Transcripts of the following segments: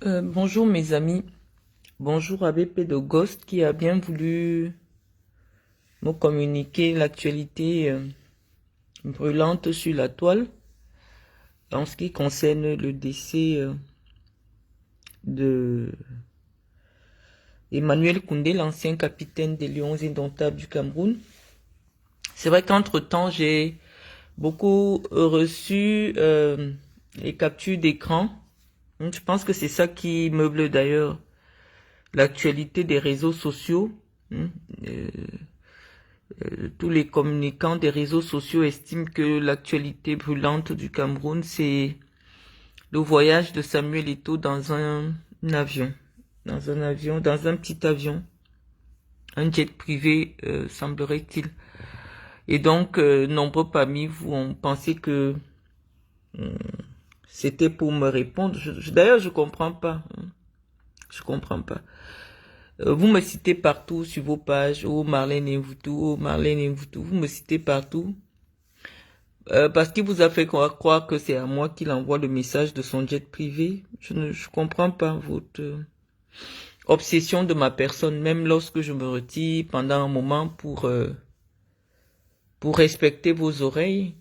Bonjour mes amis, bonjour ABP de Ghost qui a bien voulu me communiquer l'actualité brûlante sur la toile en ce qui concerne le décès de Emmanuel Koundé, l'ancien capitaine des Lions indomptables du Cameroun. C'est vrai qu'entre-temps, j'ai beaucoup reçu les captures d'écran. Je pense que c'est ça qui meuble d'ailleurs l'actualité des réseaux sociaux. Euh, tous les communicants des réseaux sociaux estiment que l'actualité brûlante du Cameroun, c'est le voyage de Samuel Eto'o dans un avion, dans un petit avion, un jet privé, semblerait-il. Et donc, nombreux parmi vous ont pensé que c'était pour me répondre. D'ailleurs, je comprends pas. Je comprends pas. Vous me citez partout sur vos pages. Oh, Marlène Mvutu, oh, Marlène Mvutu. Vous me citez partout. Parce qu'il vous a fait croire que c'est à moi qu'il envoie le message de son jet privé. Je comprends pas votre obsession de ma personne, même lorsque je me retire pendant un moment pour respecter vos oreilles.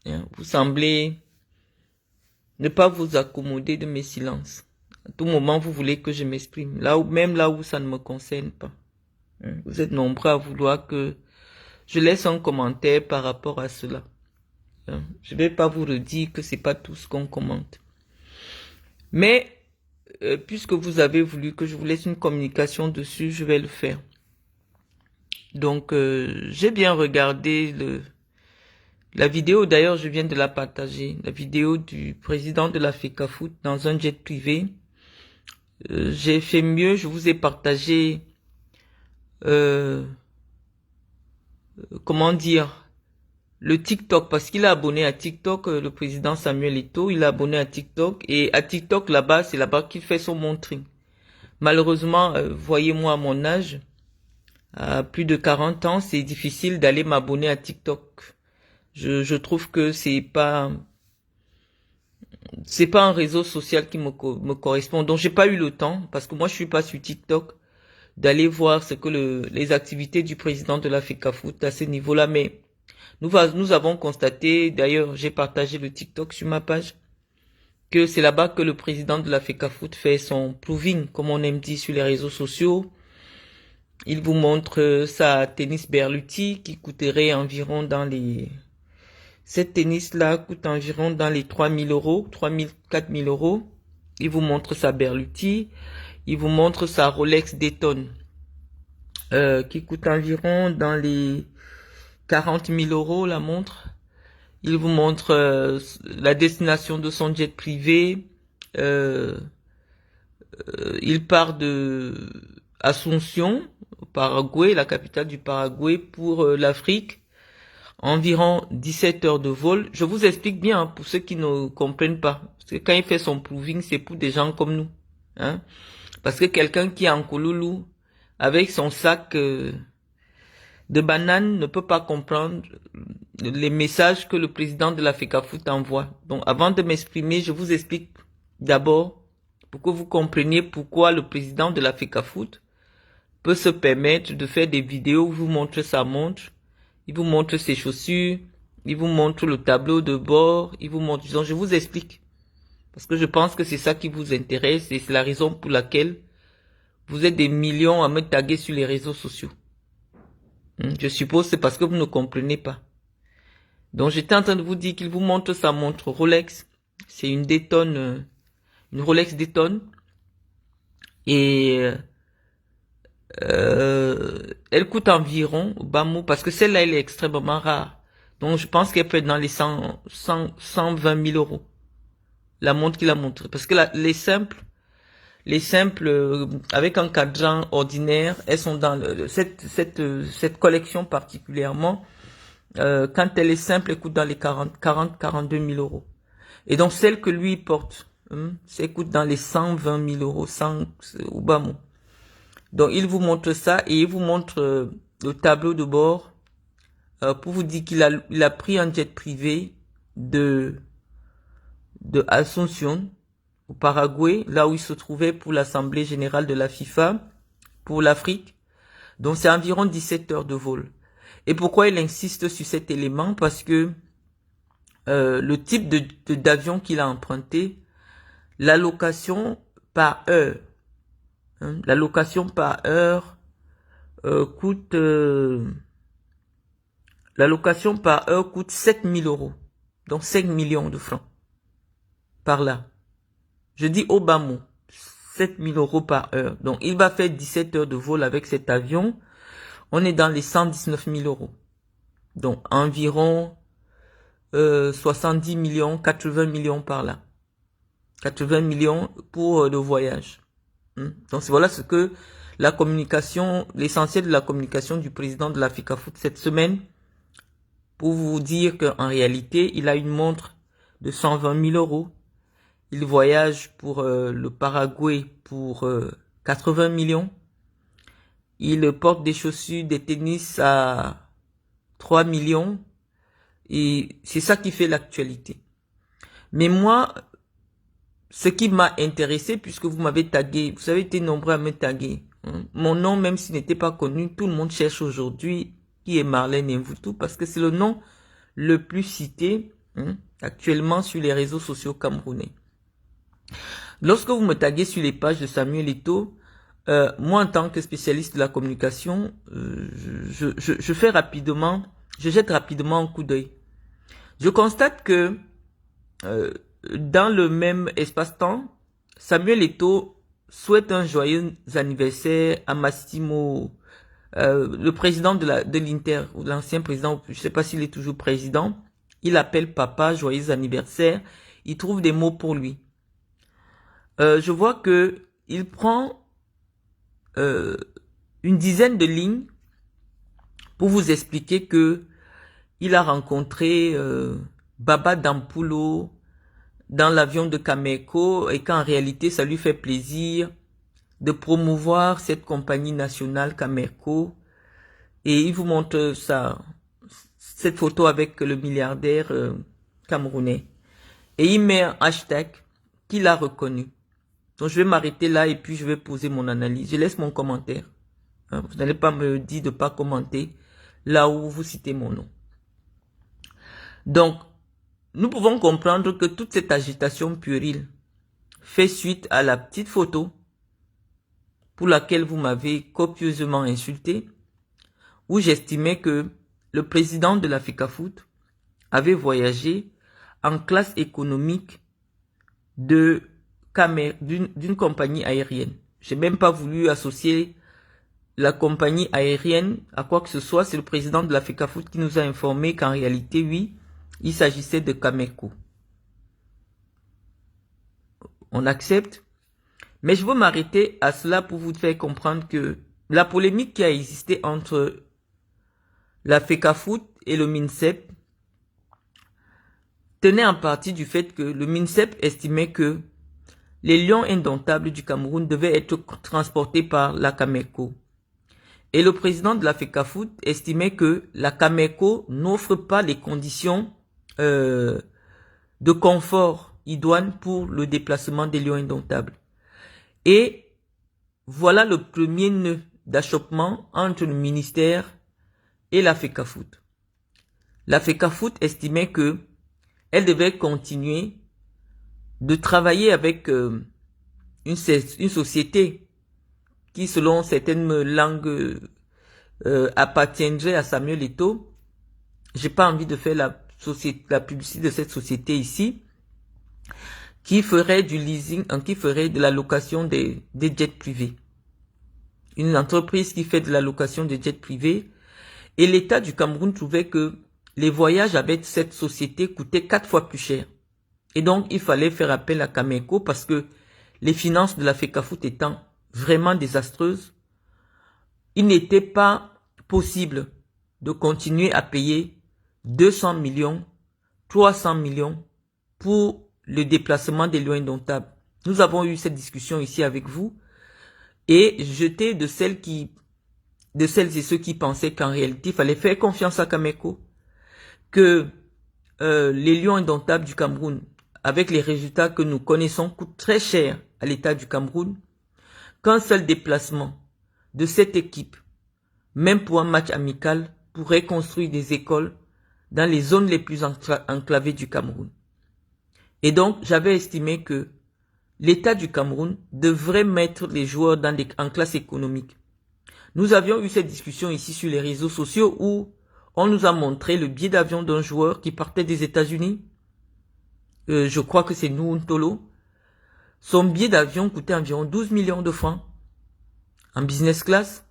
Hein. Vous semblez ne pas vous accommoder de mes silences. À tout moment, vous voulez que je m'exprime. Même là où ça ne me concerne pas. Hein. Vous êtes nombreux à vouloir que je laisse un commentaire par rapport à cela. Je vais pas vous redire que c'est pas tout ce qu'on commente. Mais, puisque vous avez voulu que je vous laisse une communication dessus, je vais le faire. Donc, j'ai bien regardé la vidéo, d'ailleurs, je viens de la partager. La vidéo du président de la FECAFOOT dans un jet privé. J'ai fait mieux, je vous ai partagé, comment dire, le TikTok, parce qu'il est abonné à TikTok, le président Samuel Eto'o, il est abonné à TikTok, et à TikTok, là-bas, c'est là-bas qu'il fait son montré. Malheureusement, voyez-moi à mon âge, à plus de 40 ans, c'est difficile d'aller m'abonner à TikTok. Je trouve que c'est pas un réseau social qui me correspond. Donc j'ai pas eu le temps, parce que moi je suis pas sur TikTok, d'aller voir ce que les activités du président de la FECAFOOT à ce niveau-là. Mais nous avons constaté, d'ailleurs j'ai partagé le TikTok sur ma page, que c'est là-bas que le président de la FECAFOOT fait son proving, comme on aime dire sur les réseaux sociaux. Il vous montre sa tennis Berluti qui coûterait environ dans les... Cette tennis-là coûte environ dans les 3 000 euros, 3 000, 4 000 euros. Il vous montre sa Berluti. Il vous montre sa Rolex Dayton qui coûte environ dans les 40 000 euros la montre. Il vous montre la destination de son jet privé. Il part de Asunción, au Paraguay, la capitale du Paraguay, pour l'Afrique. Environ 17 heures de vol. Je vous explique bien, hein, pour ceux qui ne comprennent pas. Parce que quand il fait son proving, c'est pour des gens comme nous. Hein. Parce que quelqu'un qui est en Kouloulou, avec son sac de bananes, ne peut pas comprendre les messages que le président de la FECAFOOT envoie. Donc, avant de m'exprimer, je vous explique d'abord pour que vous compreniez pourquoi le président de la FECAFOOT peut se permettre de faire des vidéos où il vous montre sa montre, il vous montre ses chaussures, il vous montre le tableau de bord, il vous montre... Donc, je vous explique. Parce que je pense que c'est ça qui vous intéresse et c'est la raison pour laquelle vous êtes des millions à me taguer sur les réseaux sociaux. Je suppose que c'est parce que vous ne comprenez pas. Donc, j'étais en train de vous dire qu'il vous montre sa montre Rolex. C'est une Dayton, une Rolex Dayton. Et elle coûte environ, au bas mot, parce que celle-là, elle est extrêmement rare. Donc, je pense qu'elle peut être dans les 120 000 euros. La montre qu'il a montrée. Parce que les simples, avec un cadran ordinaire, elles sont dans cette collection particulièrement. Quand elle est simple, elle coûte dans les 42 000 euros. Et donc, celle que lui porte, ça coûte dans les 120 000 euros, 100, au bas mot. Donc, il vous montre ça et il vous montre le tableau de bord pour vous dire qu'il a pris un jet privé de Asunción au Paraguay, là où il se trouvait pour l'Assemblée générale de la FIFA, pour l'Afrique. Donc c'est environ 17 heures de vol. Et pourquoi il insiste sur cet élément? Parce que le type d'avion qu'il a emprunté, l'allocation par heure, l'allocation par heure coûte 7 000 euros. Donc 5 millions de francs par là. Je dis au bas mot, 7 000 euros par heure. Donc il va faire 17 heures de vol avec cet avion. On est dans les 119 000 euros. Donc environ 70 millions, 80 millions par là. 80 millions pour le voyage. Donc voilà ce que la communication, l'essentiel de la communication du président de la FECAFOOT cette semaine, pour vous dire qu'en réalité, il a une montre de 120 000 euros. Il voyage pour le Paraguay pour 80 millions. Il porte des chaussures, des tennis à 3 millions. Et c'est ça qui fait l'actualité. Mais moi, ce qui m'a intéressé, puisque vous m'avez tagué, vous avez été nombreux à me taguer. Mon nom, même s'il n'était pas connu, tout le monde cherche aujourd'hui qui est Marlène Mvutu, parce que c'est le nom le plus cité actuellement sur les réseaux sociaux camerounais. Lorsque vous me taguez sur les pages de Samuel Eto'o, moi en tant que spécialiste de la communication, je jette rapidement un coup d'œil. Je constate que dans le même espace-temps, Samuel Eto'o souhaite un joyeux anniversaire à Massimo, le président de l'Inter, ou l'ancien président, je ne sais pas s'il est toujours président. Il appelle papa, joyeux anniversaire. Il trouve des mots pour lui. Je vois que il prend une dizaine de lignes pour vous expliquer que il a rencontré Baba Dampulo dans l'avion de Cameco et qu'en réalité, ça lui fait plaisir de promouvoir cette compagnie nationale Cameco. Et il vous montre cette photo avec le milliardaire camerounais. Et il met un hashtag qu'il a reconnu. Donc je vais m'arrêter là et puis je vais poser mon analyse. Je laisse mon commentaire. Vous n'allez pas me dire de ne pas commenter là où vous citez mon nom. Donc, nous pouvons comprendre que toute cette agitation puérile fait suite à la petite photo pour laquelle vous m'avez copieusement insulté, où j'estimais que le président de la FECAFOOT avait voyagé en classe économique d'une compagnie aérienne. J'ai même pas voulu associer la compagnie aérienne à quoi que ce soit. C'est le président de la FECAFOOT qui nous a informé qu'en réalité, oui, il s'agissait de Cameco. On accepte. Mais je veux m'arrêter à cela pour vous faire comprendre que la polémique qui a existé entre la FECAFOOT et le MINSEP tenait en partie du fait que le MINSEP estimait que les lions indomptables du Cameroun devaient être transportés par la Cameco. Et le président de la FECAFOOT estimait que la Cameco n'offre pas les conditions de confort idoine pour le déplacement des lions indomptables. Et voilà le premier nœud d'achoppement entre le ministère et la FECAFOOT. La FECAFOOT estimait que elle devait continuer de travailler avec une société qui, selon certaines langues, appartiendrait à Samuel Eto'o. J'ai pas envie de faire la publicité de cette société ici, qui ferait du leasing, qui ferait de la location des jets privés. Une entreprise qui fait de la location des jets privés. Et l'État du Cameroun trouvait que les voyages avec cette société coûtaient 4 fois plus cher. Et donc, il fallait faire appel à Cameco parce que les finances de la FECAFOOT étant vraiment désastreuses, il n'était pas possible de continuer à payer 200 millions, 300 millions pour le déplacement des lions indomptables. Nous avons eu cette discussion ici avec vous et j'étais de celles et ceux qui pensaient qu'en réalité, il fallait faire confiance à Cameco, que les lions indomptables du Cameroun avec les résultats que nous connaissons, coûte très cher à l'État du Cameroun, qu'un seul déplacement de cette équipe, même pour un match amical, pourrait construire des écoles dans les zones les plus enclavées du Cameroun. Et donc, j'avais estimé que l'État du Cameroun devrait mettre les joueurs en classe économique. Nous avions eu cette discussion ici sur les réseaux sociaux où on nous a montré le billet d'avion d'un joueur qui partait des États-Unis. Je crois que c'est Nountolo. Son billet d'avion coûtait environ 12 millions de francs en business class.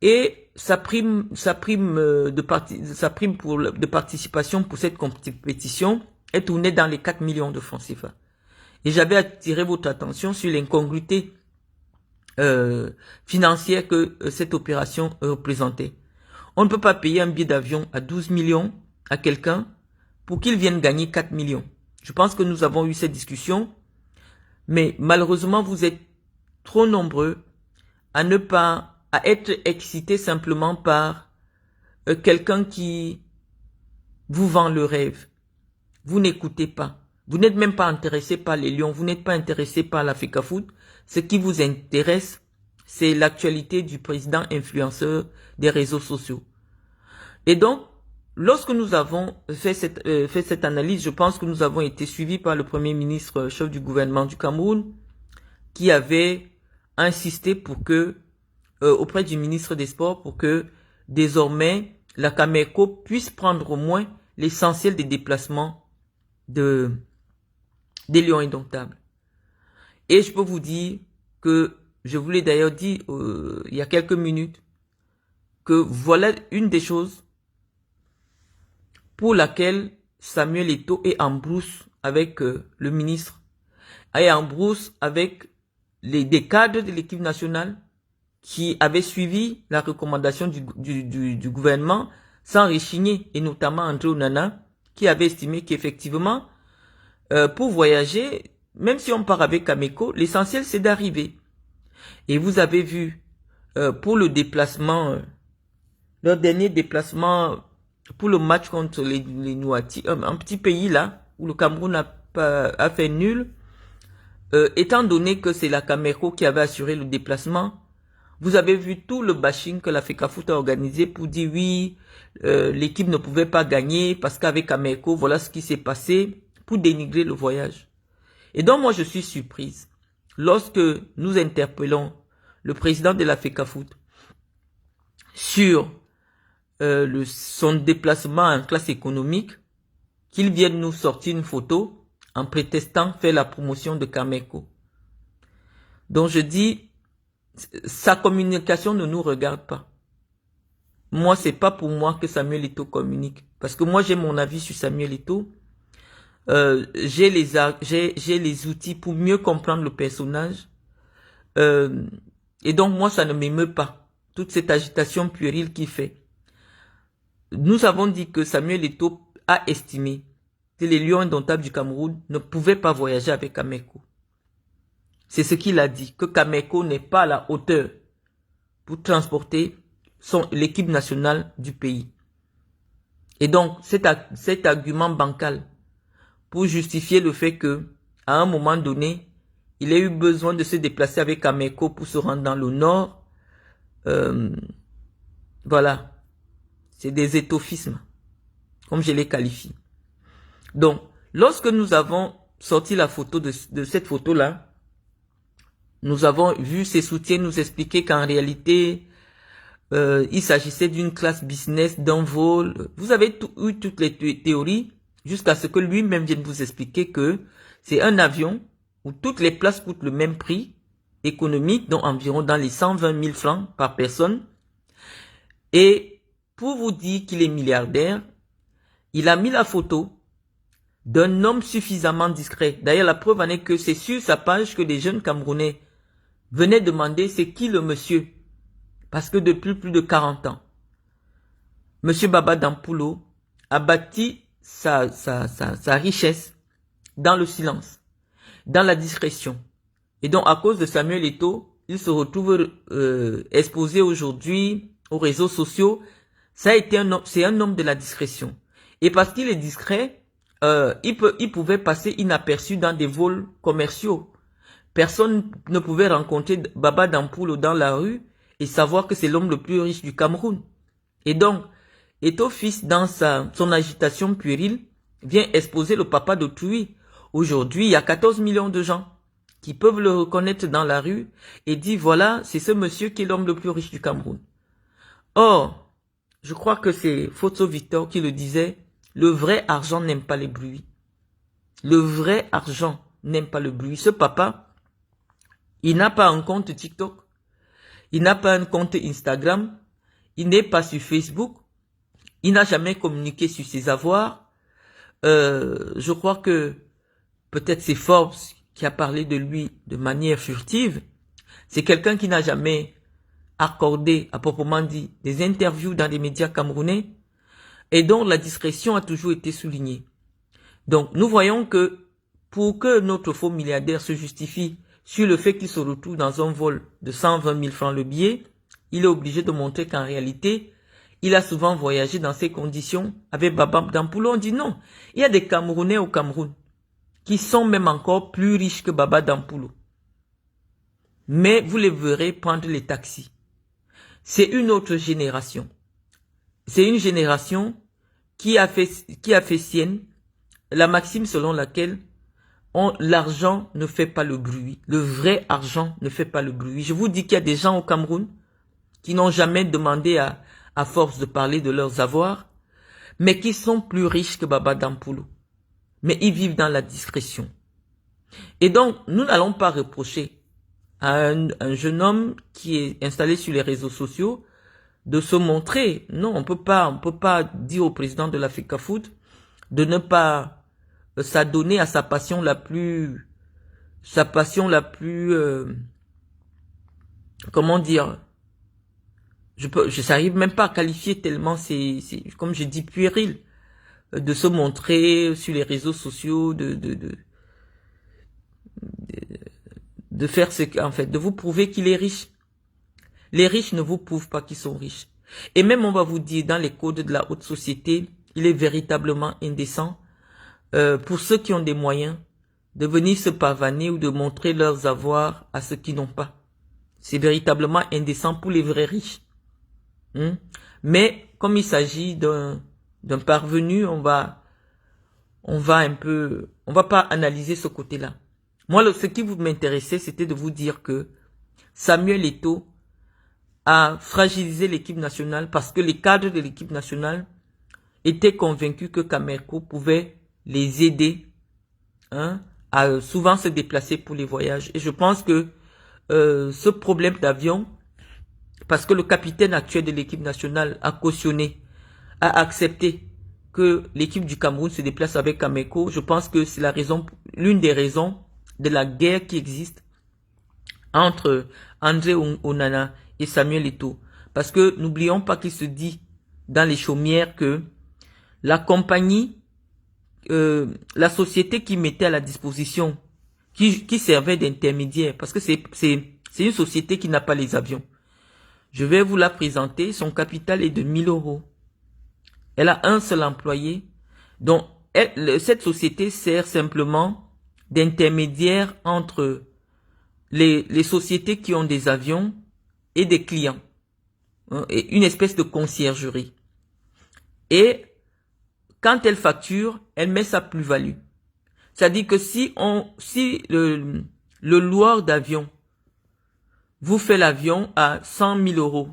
Et sa prime de participation pour cette compétition est tournée dans les 4 millions de francs CFA. Et j'avais attiré votre attention sur l'incongruité financière que cette opération représentait. On ne peut pas payer un billet d'avion à 12 millions à quelqu'un pour qu'il vienne gagner 4 millions. Je pense que nous avons eu cette discussion, mais malheureusement, vous êtes trop nombreux à être excité simplement par quelqu'un qui vous vend le rêve. Vous n'écoutez pas. Vous n'êtes même pas intéressé par les Lions. Vous n'êtes pas intéressé par l'Africa Foot. Ce qui vous intéresse, c'est l'actualité du président influenceur des réseaux sociaux. Et donc, lorsque nous avons fait cette analyse, je pense que nous avons été suivis par le Premier ministre, chef du gouvernement du Cameroun, qui avait insisté pour que auprès du ministre des Sports pour que désormais la Cameco puisse prendre au moins l'essentiel des déplacements des Lions indomptables. Et je peux vous dire que je vous l'ai d'ailleurs dit il y a quelques minutes que voilà une des choses pour laquelle Samuel Eto'o est en brousse avec le ministre, est en brousse avec des cadres de l'équipe nationale qui avaient suivi la recommandation du gouvernement sans rechigner, et notamment André Onana, qui avait estimé qu'effectivement, pour voyager, même si on part avec Cameco, l'essentiel c'est d'arriver. Et vous avez vu, pour le déplacement, leur dernier déplacement, pour le match contre les Nouati, un petit pays là, où le Cameroun a fait nul, étant donné que c'est la Cameco qui avait assuré le déplacement, vous avez vu tout le bashing que l'Africa Foot a organisé pour dire oui, l'équipe ne pouvait pas gagner parce qu'avec Cameco, voilà ce qui s'est passé pour dénigrer le voyage. Et donc moi je suis surprise lorsque nous interpellons le président de l'Africa Foot sur son déplacement en classe économique, qu'il vienne nous sortir une photo en prétextant faire la promotion de Cameco. Donc je dis, sa communication ne nous regarde pas. Moi, c'est pas pour moi que Samuel Eto'o communique. Parce que moi, j'ai mon avis sur Samuel Eto'o. J'ai les outils pour mieux comprendre le personnage. Et donc, moi, ça ne m'émeut pas. Toute cette agitation puérile qu'il fait. Nous avons dit que Samuel Eto'o a estimé que les Lions indomptables du Cameroun ne pouvaient pas voyager avec Cameco. C'est ce qu'il a dit, que Cameco n'est pas à la hauteur pour transporter l'équipe nationale du pays. Et donc, cet argument bancal pour justifier le fait que, à un moment donné, il a eu besoin de se déplacer avec Cameco pour se rendre dans le nord, voilà, c'est des étofismes, comme je les qualifie. Donc, lorsque nous avons sorti la photo de cette photo-là, nous avons vu ces soutiens nous expliquer qu'en réalité, il s'agissait d'une classe business, d'un vol. Vous avez eu toutes les théories jusqu'à ce que lui-même vienne vous expliquer que c'est un avion où toutes les places coûtent le même prix économique, donc environ dans les 120 000 francs par personne. Et pour vous dire qu'il est milliardaire, il a mis la photo d'un homme suffisamment discret. D'ailleurs, la preuve en est que c'est sur sa page que des jeunes Camerounais venaient demander c'est qui le monsieur. Parce que depuis plus de 40 ans, Monsieur Baba Dampulo a bâti sa richesse dans le silence, dans la discrétion. Et donc, à cause de Samuel Eto'o, il se retrouve exposé aujourd'hui aux réseaux sociaux. C'est un homme de la discrétion. Et parce qu'il est discret, il pouvait passer inaperçu dans des vols commerciaux. Personne ne pouvait rencontrer Baba Dampulo dans la rue et savoir que c'est l'homme le plus riche du Cameroun. Et donc, Eto'o-fils, dans son agitation puérile, vient exposer le papa d'autrui. Aujourd'hui, il y a 14 millions de gens qui peuvent le reconnaître dans la rue et dit voilà, c'est ce monsieur qui est l'homme le plus riche du Cameroun. Or, je crois que c'est Foto Victor qui le disait, le vrai argent n'aime pas les bruits. Le vrai argent n'aime pas le bruit. Ce papa, il n'a pas un compte TikTok, il n'a pas un compte Instagram, il n'est pas sur Facebook, il n'a jamais communiqué sur ses avoirs. Je crois que peut-être c'est Forbes qui a parlé de lui de manière furtive. C'est quelqu'un qui n'a jamais accordé, à proprement dit, des interviews dans les médias camerounais et dont la discrétion a toujours été soulignée. Donc, nous voyons que pour que notre faux milliardaire se justifie sur le fait qu'il se retrouve dans un vol de 120 000 francs le billet, il est obligé de montrer qu'en réalité, il a souvent voyagé dans ces conditions avec Baba Dampulo. On dit non, il y a des Camerounais au Cameroun qui sont même encore plus riches que Baba Dampulo. Mais vous les verrez prendre les taxis. C'est une autre génération. C'est une génération qui a fait sienne la maxime selon laquelle l'argent ne fait pas le bruit. Le vrai argent ne fait pas le bruit. Je vous dis qu'il y a des gens au Cameroun qui n'ont jamais demandé à force de parler de leurs avoirs, mais qui sont plus riches que Baba Dampulo. Mais ils vivent dans la discrétion. Et donc, nous n'allons pas reprocher à un jeune homme qui est installé sur les réseaux sociaux de se montrer. Non, on peut pas dire au président de l'Africa Food de ne pas s'adonner à sa passion la plus, comment dire, je n'arrive même pas à qualifier tellement c'est, comme je dis, puéril, de se montrer sur les réseaux sociaux, de faire ce qu'en fait, de vous prouver qu'il est riche. Les riches ne vous prouvent pas qu'ils sont riches. Et même on va vous dire, dans les codes de la haute société, il est véritablement indécent pour ceux qui ont des moyens de venir se pavaner ou de montrer leurs avoirs à ceux qui n'ont pas. C'est véritablement indécent pour les vrais riches. Mais comme il s'agit d'un parvenu, on va pas analyser ce côté-là. Moi, ce qui vous m'intéressait, c'était de vous dire que Samuel Eto'o a fragilisé l'équipe nationale parce que les cadres de l'équipe nationale étaient convaincus que Camerco pouvait les aider à souvent se déplacer pour les voyages. Et je pense que ce problème d'avion, parce que le capitaine actuel de l'équipe nationale a cautionné, a accepté que l'équipe du Cameroun se déplace avec Camerco, je pense que c'est l'une des raisons de la guerre qui existe entre André Onana et Samuel Eto'o. Parce que n'oublions pas qu'il se dit dans les chaumières que la compagnie, la société qui mettait à la disposition, qui servait d'intermédiaire, parce que c'est une société qui n'a pas les avions. Je vais vous la présenter. Son capital est de 1 000 €. Elle a un seul employé. Donc, cette société sert simplement d'intermédiaire entre les sociétés qui ont des avions et des clients. Et une espèce de conciergerie. Et quand elle facture, elle met sa plus-value. C'est-à-dire que si le loueur d'avion vous fait l'avion à 100 000 €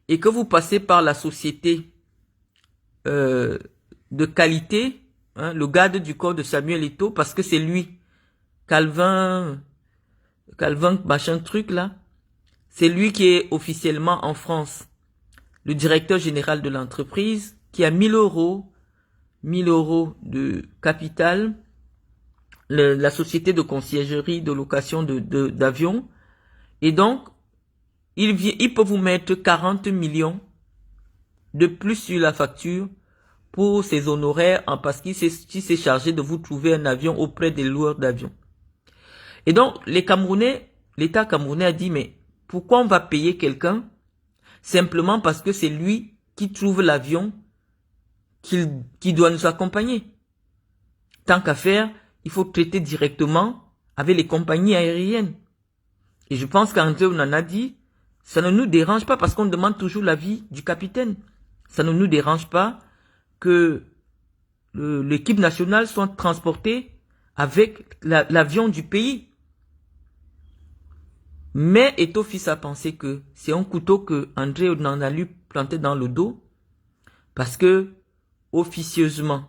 et que vous passez par la société de qualité, le garde du corps de Samuel Eto'o, parce que c'est lui, Calvin machin truc là, c'est lui qui est officiellement en France le directeur général de l'entreprise, qui a 1 000 € de capital, la société de conciergerie, de location d'avions. Et donc, il peut vous mettre 40 millions de plus sur la facture pour ses honoraires, parce qu'il s'est chargé de vous trouver un avion auprès des loueurs d'avions. Et donc, l'État camerounais a dit, mais pourquoi on va payer quelqu'un simplement parce que c'est lui qui trouve l'avion qui doit nous accompagner? Tant qu'à faire, il faut traiter directement avec les compagnies aériennes. Et je pense qu'André Onana dit, ça ne nous dérange pas parce qu'on demande toujours l'avis du capitaine. Ça ne nous dérange pas que l'équipe nationale soit transportée avec l'avion du pays. Mais Eto'o-Fils a pensé que c'est un couteau que André Onana lui plantait dans le dos parce que, officieusement,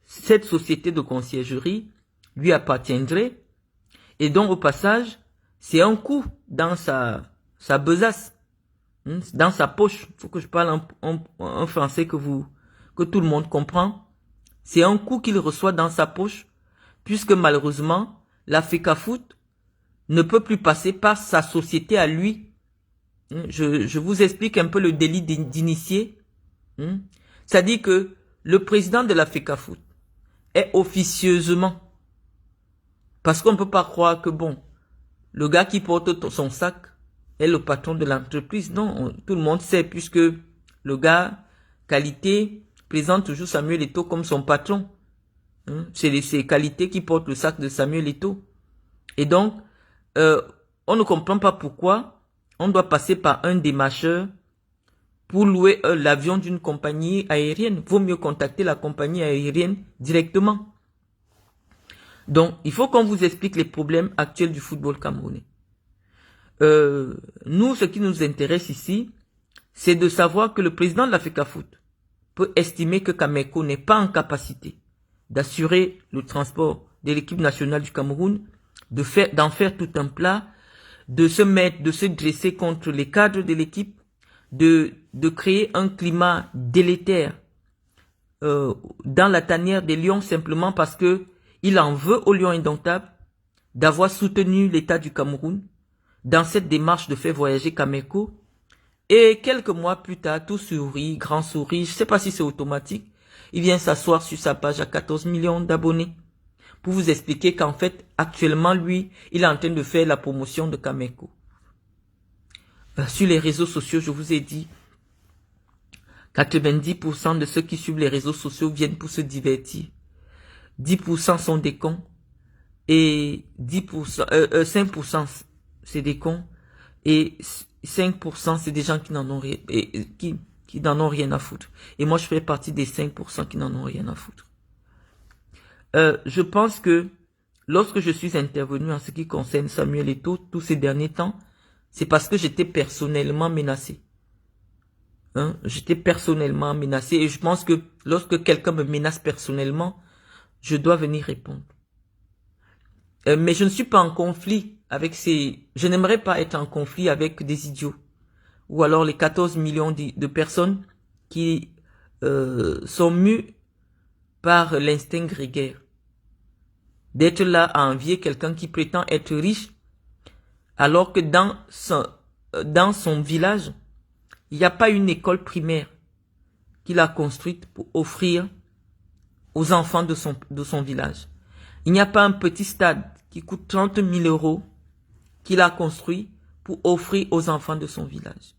cette société de conciergerie lui appartiendrait et donc au passage, c'est un coup dans sa besace, dans sa poche. Il faut que je parle en français que tout le monde comprend. C'est un coup qu'il reçoit dans sa poche puisque malheureusement, la FECAFOOT ne peut plus passer par sa société à lui. Je vous explique un peu le délit d'initié. C'est-à-dire que le président de la FECAFOOT est officieusement, parce qu'on ne peut pas croire que bon, le gars qui porte son sac est le patron de l'entreprise. Non, tout le monde sait puisque le gars, qualité, présente toujours Samuel Eto'o comme son patron. C'est ses qualités qui portent le sac de Samuel Eto'o. Et donc, on ne comprend pas pourquoi on doit passer par un démarcheur pour louer l'avion d'une compagnie aérienne. Vaut mieux contacter la compagnie aérienne directement. Donc, il faut qu'on vous explique les problèmes actuels du football camerounais. Nous, ce qui nous intéresse ici, c'est de savoir que le président de la FECAFOOT peut estimer que Cameco n'est pas en capacité d'assurer le transport de l'équipe nationale du Cameroun, d'en faire tout un plat, de se dresser contre les cadres de l'équipe, de créer un climat délétère dans la tanière des Lions simplement parce que il en veut aux Lions indomptables d'avoir soutenu l'État du Cameroun dans cette démarche de faire voyager Cameco. Et quelques mois plus tard, tout sourit, grand sourit, je ne sais pas si c'est automatique, il vient s'asseoir sur sa page à 14 millions d'abonnés pour vous expliquer qu'en fait, actuellement, lui, il est en train de faire la promotion de Cameco. Sur les réseaux sociaux, je vous ai dit, 90% de ceux qui suivent les réseaux sociaux viennent pour se divertir. 10% sont des cons et 5% c'est des cons et 5% c'est des gens qui n'en ont rien, qui n'en ont rien à foutre. Et moi, je fais partie des 5% qui n'en ont rien à foutre. Je pense que lorsque je suis intervenu en ce qui concerne Samuel Eto'o tous ces derniers temps, c'est parce que j'étais personnellement menacé. J'étais personnellement menacé et je pense que lorsque quelqu'un me menace personnellement, je dois venir répondre. Mais je ne suis pas en conflit avec je n'aimerais pas être en conflit avec des idiots. Ou alors les 14 millions de personnes qui sont mues par l'instinct grégaire. D'être là à envier quelqu'un qui prétend être riche, alors que dans son village, il n'y a pas une école primaire qu'il a construite pour offrir aux enfants de son village. Il n'y a pas un petit stade qui coûte 30 000 € qu'il a construit pour offrir aux enfants de son village.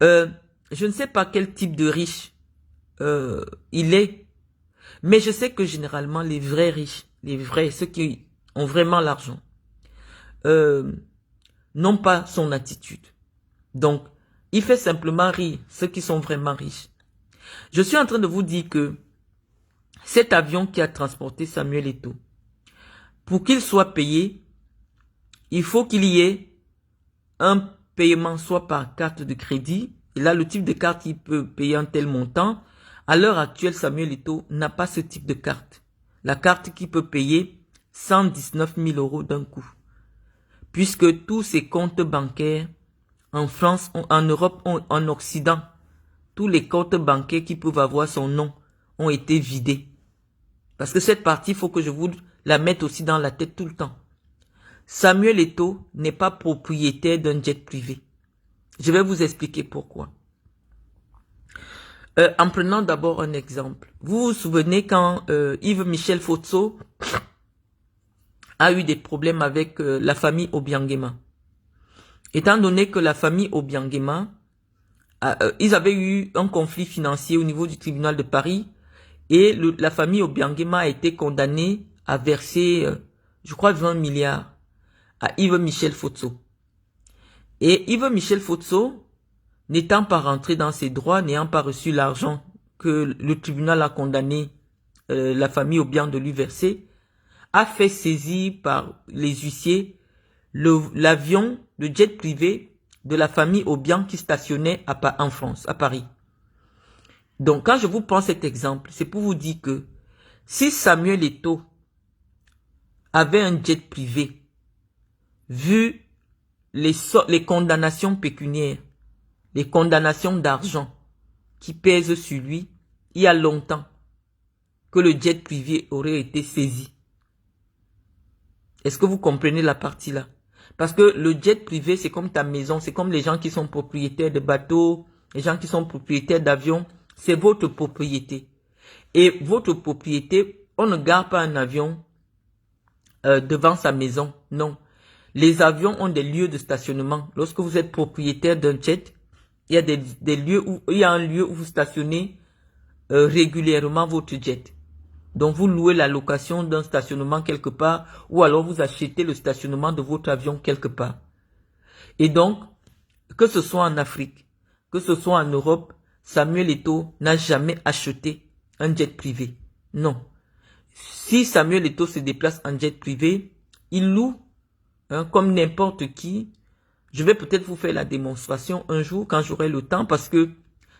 Je ne sais pas quel type de riche il est, mais je sais que généralement les vrais riches, ceux qui ont vraiment l'argent, n'ont pas son attitude. Donc, il fait simplement rire ceux qui sont vraiment riches. Je suis en train de vous dire que cet avion qui a transporté Samuel Eto'o, pour qu'il soit payé, il faut qu'il y ait un paiement soit par carte de crédit. Et là, le type de carte, il peut payer un tel montant. À l'heure actuelle, Samuel Eto'o n'a pas ce type de carte. La carte qui peut payer 119 000 € d'un coup. Puisque tous ses comptes bancaires en France, en Europe, en Occident, tous les comptes bancaires qui peuvent avoir son nom ont été vidés. Parce que cette partie, il faut que je vous la mette aussi dans la tête tout le temps. Samuel Eto'o n'est pas propriétaire d'un jet privé. Je vais vous expliquer pourquoi. En prenant d'abord un exemple. Vous vous souvenez quand Yves Michel Fotso a eu des problèmes avec la famille Obiangema. Étant donné que la famille Obiangema, ils avaient eu un conflit financier au niveau du tribunal de Paris Et la famille Obiangema a été condamnée à verser, je crois, 20 milliards à Yves Michel Fotso. Et Yves Michel Fotso, n'étant pas rentré dans ses droits, n'ayant pas reçu l'argent que le tribunal a condamné la famille Obiang de lui verser, a fait saisir par les huissiers l'avion, le jet privé de la famille Obiang qui stationnait en France, à Paris. Donc, quand je vous prends cet exemple, c'est pour vous dire que si Samuel Eto'o avait un jet privé, vu les condamnations pécuniaires, les condamnations d'argent qui pèsent sur lui, il y a longtemps que le jet privé aurait été saisi. Est-ce que vous comprenez la partie là? Parce que le jet privé, c'est comme ta maison, c'est comme les gens qui sont propriétaires de bateaux, les gens qui sont propriétaires d'avions, c'est votre propriété. Et votre propriété, on ne garde pas un avion devant sa maison, non. Les avions ont des lieux de stationnement. Lorsque vous êtes propriétaire d'un jet, il y a des lieux où il y a un lieu où vous stationnez régulièrement votre jet. Donc vous louez la location d'un stationnement quelque part ou alors vous achetez le stationnement de votre avion quelque part. Et donc, que ce soit en Afrique, que ce soit en Europe, Samuel Eto'o n'a jamais acheté un jet privé. Non. Si Samuel Eto'o se déplace en jet privé, il loue, comme n'importe qui. Je vais peut-être vous faire la démonstration un jour quand j'aurai le temps parce que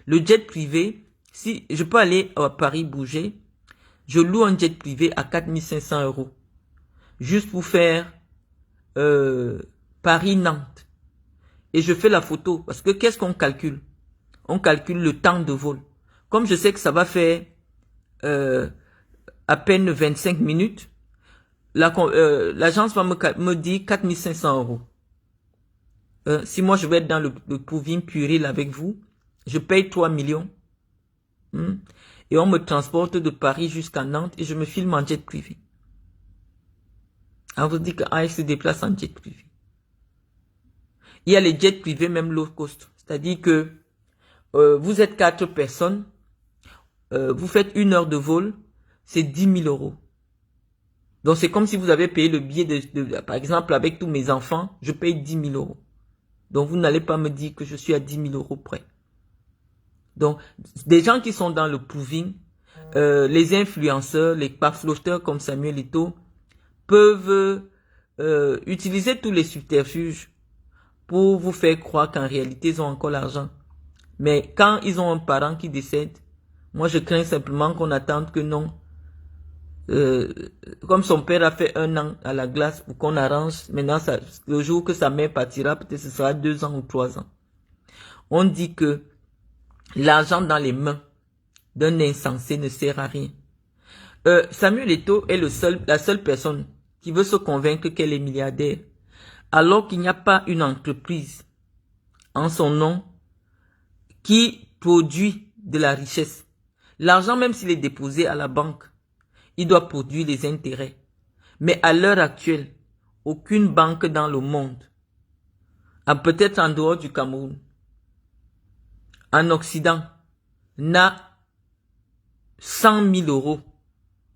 le jet privé, si je peux aller à Paris bouger, je loue un jet privé à 4500 €. Juste pour faire Paris-Nantes. Et je fais la photo. Parce que qu'est-ce qu'on calcule? On calcule le temps de vol. Comme je sais que ça va faire à peine 25 minutes, l'agence va me dire 4500 €. Si moi je vais être dans le proving puéril avec vous, je paye 3 millions. Et on me transporte de Paris jusqu'à Nantes et je me filme en jet privé. On vous dit qu'AS se déplace en jet privé. Il y a les jets privés même low cost. C'est-à-dire que vous êtes 4 personnes, vous faites 1 heure de vol, c'est 10 000 €. Donc c'est comme si vous avez payé le billet par exemple avec tous mes enfants, je paye 10 000 €. Donc vous n'allez pas me dire que je suis à 10 000 € près. Donc, des gens qui sont dans le proving, les influenceurs, les pafloteurs comme Samuel Eto'o, peuvent utiliser tous les subterfuges pour vous faire croire qu'en réalité, ils ont encore l'argent. Mais quand ils ont un parent qui décède, moi je crains simplement qu'on attende que non. Comme son père a fait 1 an à la glace pour qu'on arrange, maintenant le jour que sa mère partira, peut-être ce sera 2 ans ou 3 ans. On dit que l'argent dans les mains d'un insensé ne sert à rien. Samuel Eto'o est la seule personne qui veut se convaincre qu'elle est milliardaire, alors qu'il n'y a pas une entreprise en son nom qui produit de la richesse. L'argent, même s'il est déposé à la banque, il doit produire les intérêts. Mais à l'heure actuelle, aucune banque dans le monde, peut-être en dehors du Cameroun, en Occident, n'a 100 000 €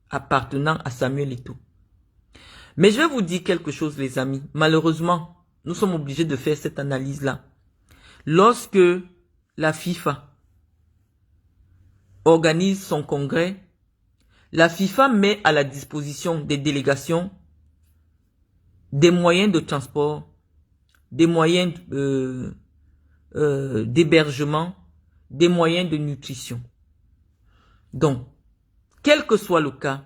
appartenant à Samuel Eto'o. Mais je vais vous dire quelque chose, les amis. Malheureusement, nous sommes obligés de faire cette analyse-là. Lorsque la FIFA organise son congrès, la FIFA met à la disposition des délégations des moyens de transport, des moyens d'hébergement, des moyens de nutrition. Donc, quel que soit le cas,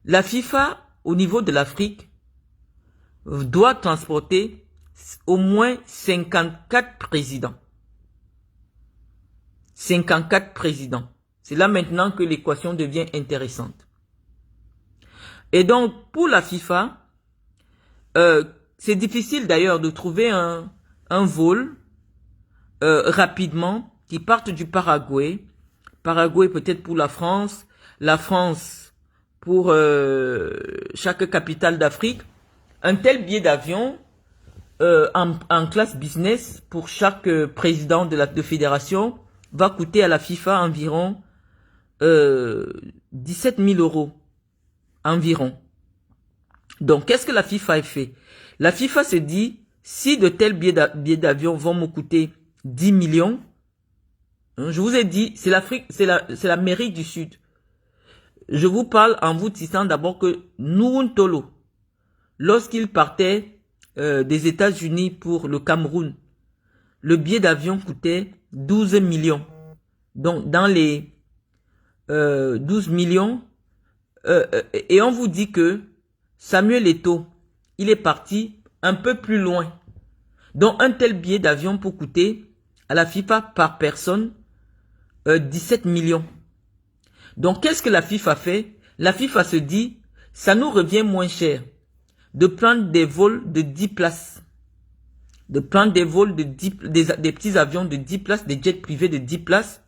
la FIFA, au niveau de l'Afrique, doit transporter au moins 54 présidents. 54 présidents. C'est là maintenant que l'équation devient intéressante. Et donc, pour la FIFA, c'est difficile d'ailleurs de trouver un vol rapidement qui parte du Paraguay. Paraguay peut-être pour la France pour chaque capitale d'Afrique. Un tel billet d'avion en classe business pour chaque président de fédération va coûter à la FIFA environ 17 000 € environ. Donc, qu'est-ce que la FIFA a fait? La FIFA se dit, si de tels billets d'avion vont me coûter 10 millions, hein, je vous ai dit, c'est l'Afrique, c'est l'Amérique du Sud. Je vous parle en vous disant d'abord que Nuuntolo, lorsqu'il partait des États-Unis pour le Cameroun, le billet d'avion coûtait 12 millions. Donc, dans les 12 millions, et on vous dit que Samuel Eto'o, il est parti un peu plus loin. Donc, un tel billet d'avion peut coûter à la FIFA par personne 17 millions. Donc, qu'est-ce que la FIFA fait? La FIFA se dit, ça nous revient moins cher de prendre des vols de 10 places. De prendre des vols de 10, des petits avions de 10 places, des jets privés de 10 places.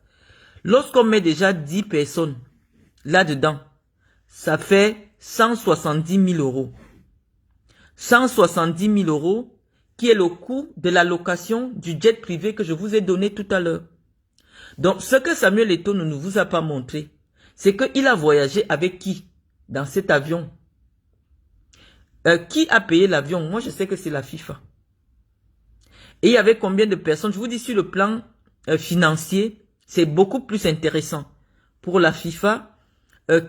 Lorsqu'on met déjà 10 personnes là-dedans, ça fait 170 000 €. 170 000 € qui est le coût de la location du jet privé que je vous ai donné tout à l'heure. Donc, ce que Samuel Eto'o ne vous a pas montré, c'est qu'il a voyagé avec qui dans cet avion? Qui a payé l'avion? Moi, je sais que c'est la FIFA. Et il y avait combien de personnes? Je vous dis, sur le plan financier, c'est beaucoup plus intéressant pour la FIFA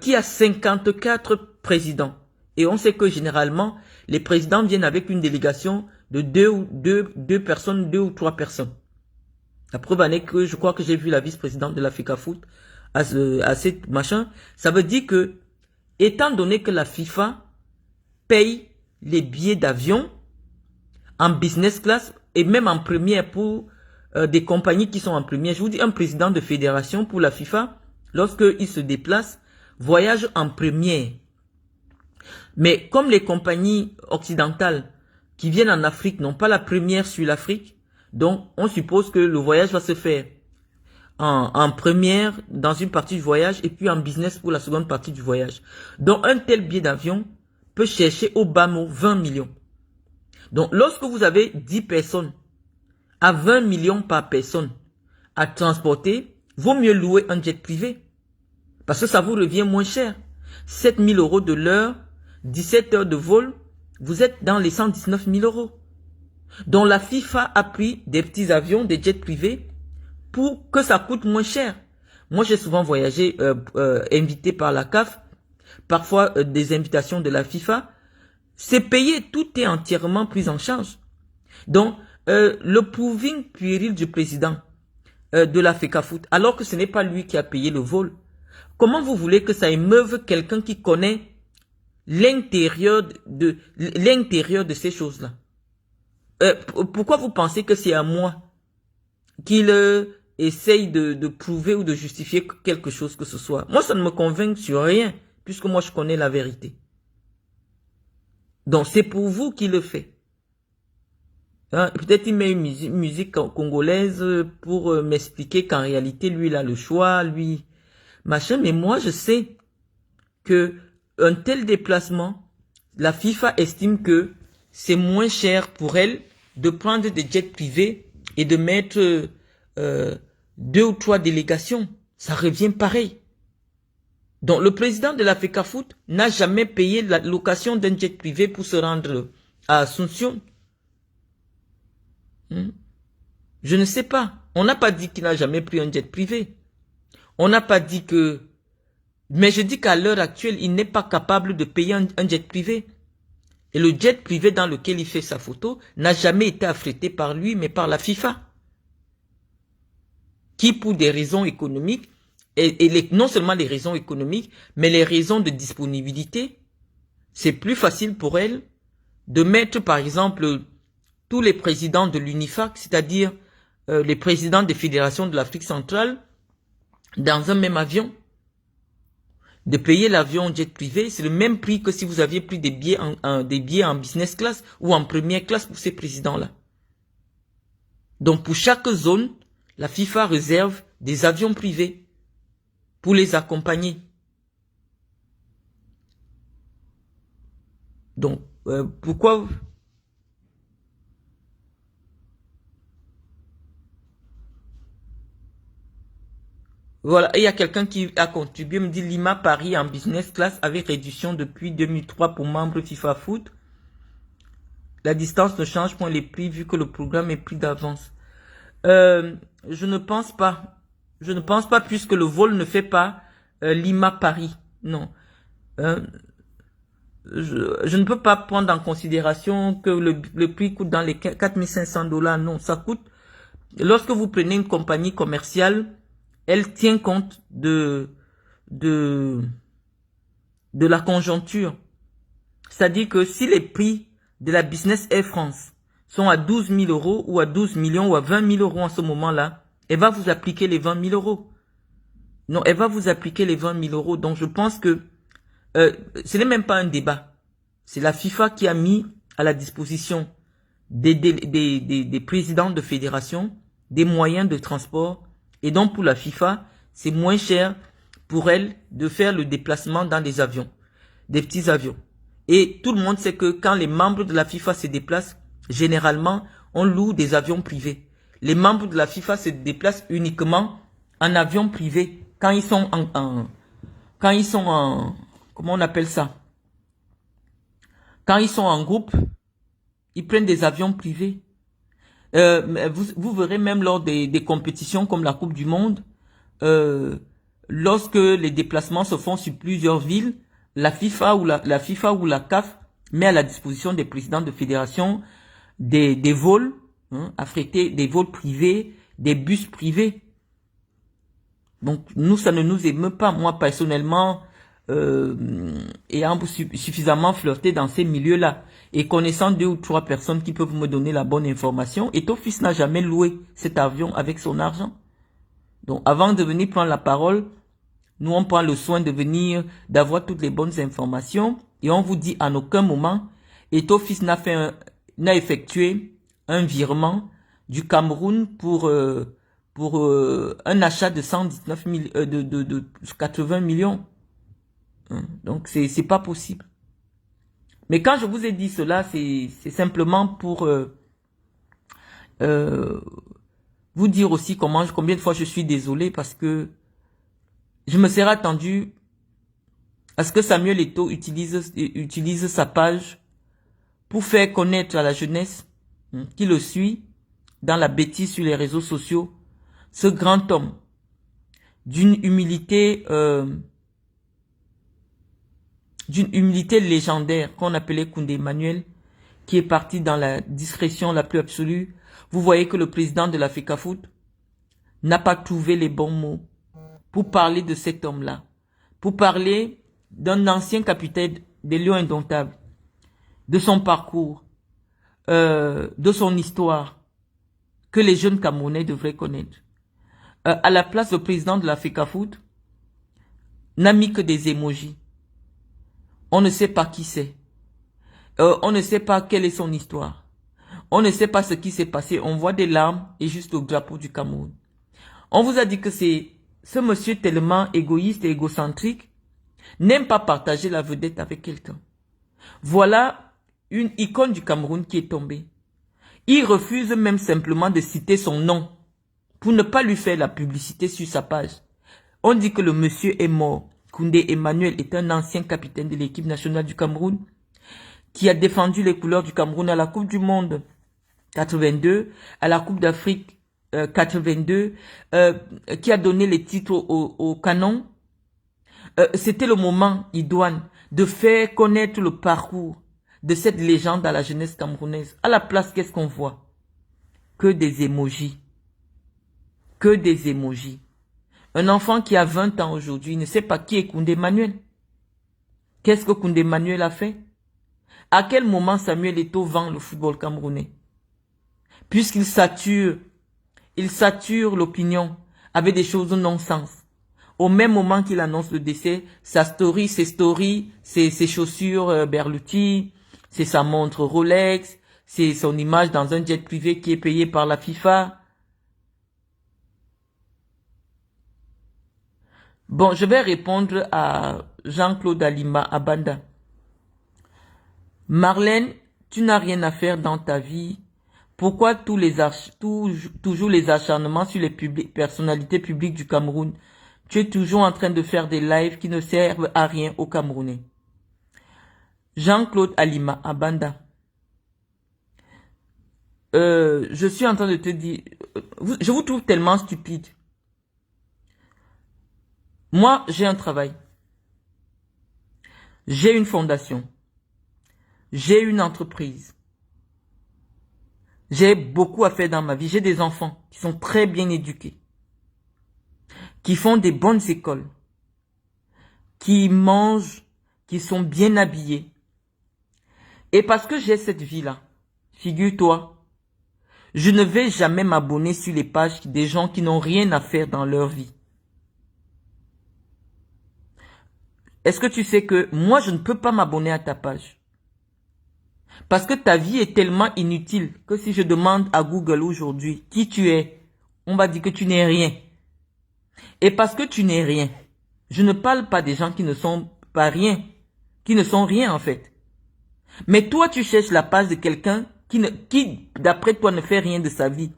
qui a 54 présidents. Et on sait que généralement, les présidents viennent avec une délégation de deux personnes, 2 ou 3 personnes. La preuve en est que je crois que j'ai vu la vice-présidente de l'Africa Foot à cette machin. Ça veut dire que, étant donné que la FIFA paye les billets d'avion en business class et même en première pour des compagnies qui sont en première. Je vous dis, un président de fédération pour la FIFA, lorsqu'il se déplace, voyage en première. Mais comme les compagnies occidentales qui viennent en Afrique n'ont pas la première sur l'Afrique, donc on suppose que le voyage va se faire en première dans une partie du voyage et puis en business pour la seconde partie du voyage. Donc un tel billet d'avion peut chercher au bas mot 20 millions. Donc lorsque vous avez 10 personnes à 20 millions par personne à transporter, vaut mieux louer un jet privé. Parce que ça vous revient moins cher. 7 000 € de l'heure, 17 heures de vol, vous êtes dans les 119 000 €. Donc la FIFA a pris des petits avions, des jets privés, pour que ça coûte moins cher. Moi j'ai souvent voyagé, invité par la CAF, parfois des invitations de la FIFA. C'est payé, tout est entièrement pris en charge. Donc, le proving puéril du président de l'Africa Foot, alors que ce n'est pas lui qui a payé le vol, comment vous voulez que ça émeuve quelqu'un qui connaît l'intérieur de ces choses-là? Pourquoi vous pensez que c'est à moi qu'il essaye de prouver ou de justifier quelque chose que ce soit? Moi, ça ne me convainc sur rien, puisque moi, je connais la vérité. Donc, c'est pour vous qu'il le fait. Hein, peut-être il met une musique congolaise pour m'expliquer qu'en réalité, lui, il a le choix, lui, machin. Mais moi, je sais que un tel déplacement, la FIFA estime que c'est moins cher pour elle de prendre des jets privés et de mettre 2 ou 3 délégations. Ça revient pareil. Donc, le président de l'Africa Foot n'a jamais payé la location d'un jet privé pour se rendre à Asunción. Je ne sais pas. On n'a pas dit qu'il n'a jamais pris un jet privé. On n'a pas dit que... Mais je dis qu'à l'heure actuelle, il n'est pas capable de payer un jet privé. Et le jet privé dans lequel il fait sa photo n'a jamais été affrété par lui, mais par la FIFA. Qui, pour des raisons économiques, non seulement les raisons économiques, mais les raisons de disponibilité, c'est plus facile pour elle de mettre, par exemple, tous les présidents de l'UNIFAC, c'est-à-dire les présidents des fédérations de l'Afrique centrale, dans un même avion. De payer l'avion jet privé, c'est le même prix que si vous aviez pris des billets en business class ou en première classe pour ces présidents-là. Donc pour chaque zone, la FIFA réserve des avions privés pour les accompagner. Donc, pourquoi... Voilà, et il y a quelqu'un qui a contribué, me dit Lima Paris en business class avec réduction depuis 2003 pour membres FIFA Foot. La distance ne change point les prix vu que le programme est pris d'avance. Je ne pense pas. Je ne pense pas puisque le vol ne fait pas Lima Paris. Non. Je ne peux pas prendre en considération que le prix coûte dans les 4500 $. Non, ça coûte. Lorsque vous prenez une compagnie commerciale, elle tient compte de la conjoncture. C'est-à-dire que si les prix de la Business Air France sont à 12 000 € ou à 12 millions ou à 20 000 € en ce moment-là, elle va vous appliquer les 20 000 €. Non, elle va vous appliquer les 20 000 €. Donc je pense que ce n'est même pas un débat. C'est la FIFA qui a mis à la disposition des présidents de fédération des moyens de transport. Et donc pour la FIFA, c'est moins cher pour elle de faire le déplacement dans des avions, des petits avions. Et tout le monde sait que quand les membres de la FIFA se déplacent, généralement, on loue des avions privés. Les membres de la FIFA se déplacent uniquement en avion privé quand ils sont comment on appelle ça? Quand ils sont en groupe, ils prennent des avions privés. Vous verrez même lors des compétitions comme la Coupe du Monde, lorsque les déplacements se font sur plusieurs villes, la FIFA ou la CAF met à la disposition des présidents de fédération des vols affrétés, des vols privés, des bus privés. Donc nous, ça ne nous émeut pas. Moi personnellement, ayant suffisamment flirté dans ces milieux-là et connaissant 2 ou 3 personnes qui peuvent me donner la bonne information, Ethofis n'a jamais loué cet avion avec son argent. Donc avant de venir prendre la parole, nous on prend le soin d'avoir toutes les bonnes informations et on vous dit en aucun moment Ethofis n'a effectué un virement du Cameroun pour un achat de 119 000, de 80 millions. Donc c'est pas possible. Mais quand je vous ai dit cela, c'est simplement pour vous dire aussi combien de fois je suis désolé parce que je me serais attendu à ce que Samuel Eto'o utilise sa page pour faire connaître à la jeunesse qui le suit dans la bêtise sur les réseaux sociaux ce grand homme d'une humilité légendaire qu'on appelait Koundé Emmanuel, qui est parti dans la discrétion la plus absolue. Vous voyez que le président de la FECAFOOT n'a pas trouvé les bons mots pour parler de cet homme-là, pour parler d'un ancien capitaine des Lions Indomptables, de son parcours, de son histoire, que les jeunes Camerounais devraient connaître. À la place, le président de la FECAFOOT n'a mis que des émojis. On ne sait pas qui c'est. On ne sait pas quelle est son histoire. On ne sait pas ce qui s'est passé. On voit des larmes et juste le drapeau du Cameroun. On vous a dit que c'est ce monsieur tellement égoïste et égocentrique n'aime pas partager la vedette avec quelqu'un. Voilà une icône du Cameroun qui est tombée. Il refuse même simplement de citer son nom pour ne pas lui faire la publicité sur sa page. On dit que le monsieur est mort. Koundé Emmanuel est un ancien capitaine de l'équipe nationale du Cameroun qui a défendu les couleurs du Cameroun à la Coupe du Monde 82, à la Coupe d'Afrique 82, qui a donné les titres au canon. C'était le moment idoine de faire connaître le parcours de cette légende à la jeunesse camerounaise. À la place, qu'est-ce qu'on voit? Que des émojis. Que des émojis. Un enfant qui a 20 ans aujourd'hui ne sait pas qui est Koundé Emmanuel. Qu'est-ce que Koundé Emmanuel a fait? À quel moment Samuel Eto'o vend le football camerounais? Puisqu'il sature l'opinion avec des choses de non-sens. Au même moment qu'il annonce le décès, ses stories, ses chaussures Berluti, c'est sa montre Rolex, c'est son image dans un jet privé qui est payé par la FIFA. Bon, je vais répondre à Jean-Claude Alima Abanda. Marlène, tu n'as rien à faire dans ta vie. Pourquoi toujours les acharnements sur les personnalités publiques du Cameroun? Tu es toujours en train de faire des lives qui ne servent à rien aux Camerounais. Jean-Claude Alima, Abanda. Je suis en train de te dire, je vous trouve tellement stupide. Moi, j'ai un travail. J'ai une fondation. J'ai une entreprise. J'ai beaucoup à faire dans ma vie. J'ai des enfants qui sont très bien éduqués, qui font des bonnes écoles, qui mangent, qui sont bien habillés. Et parce que j'ai cette vie-là, figure-toi, je ne vais jamais m'abonner sur les pages des gens qui n'ont rien à faire dans leur vie. Est-ce que tu sais que moi, je ne peux pas m'abonner à ta page? Parce que ta vie est tellement inutile que si je demande à Google aujourd'hui qui tu es, on va dire que tu n'es rien. Et parce que tu n'es rien, je ne parle pas des gens qui ne sont pas rien, qui ne sont rien en fait. Mais toi, tu cherches la page de quelqu'un qui d'après toi, ne fait rien de sa vie.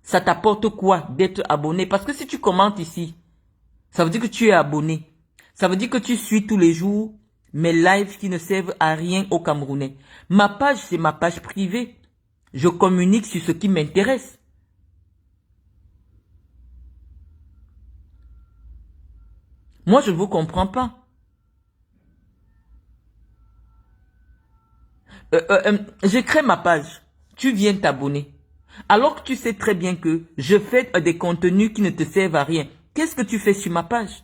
Ça t'apporte quoi d'être abonné? Parce que si tu commentes ici, ça veut dire que tu es abonné. Ça veut dire que tu suis tous les jours mes lives qui ne servent à rien aux Camerounais. Ma page, c'est ma page privée. Je communique sur ce qui m'intéresse. Moi, je ne vous comprends pas. Je crée ma page. Tu viens t'abonner. Alors que tu sais très bien que je fais des contenus qui ne te servent à rien. Qu'est-ce que tu fais sur ma page?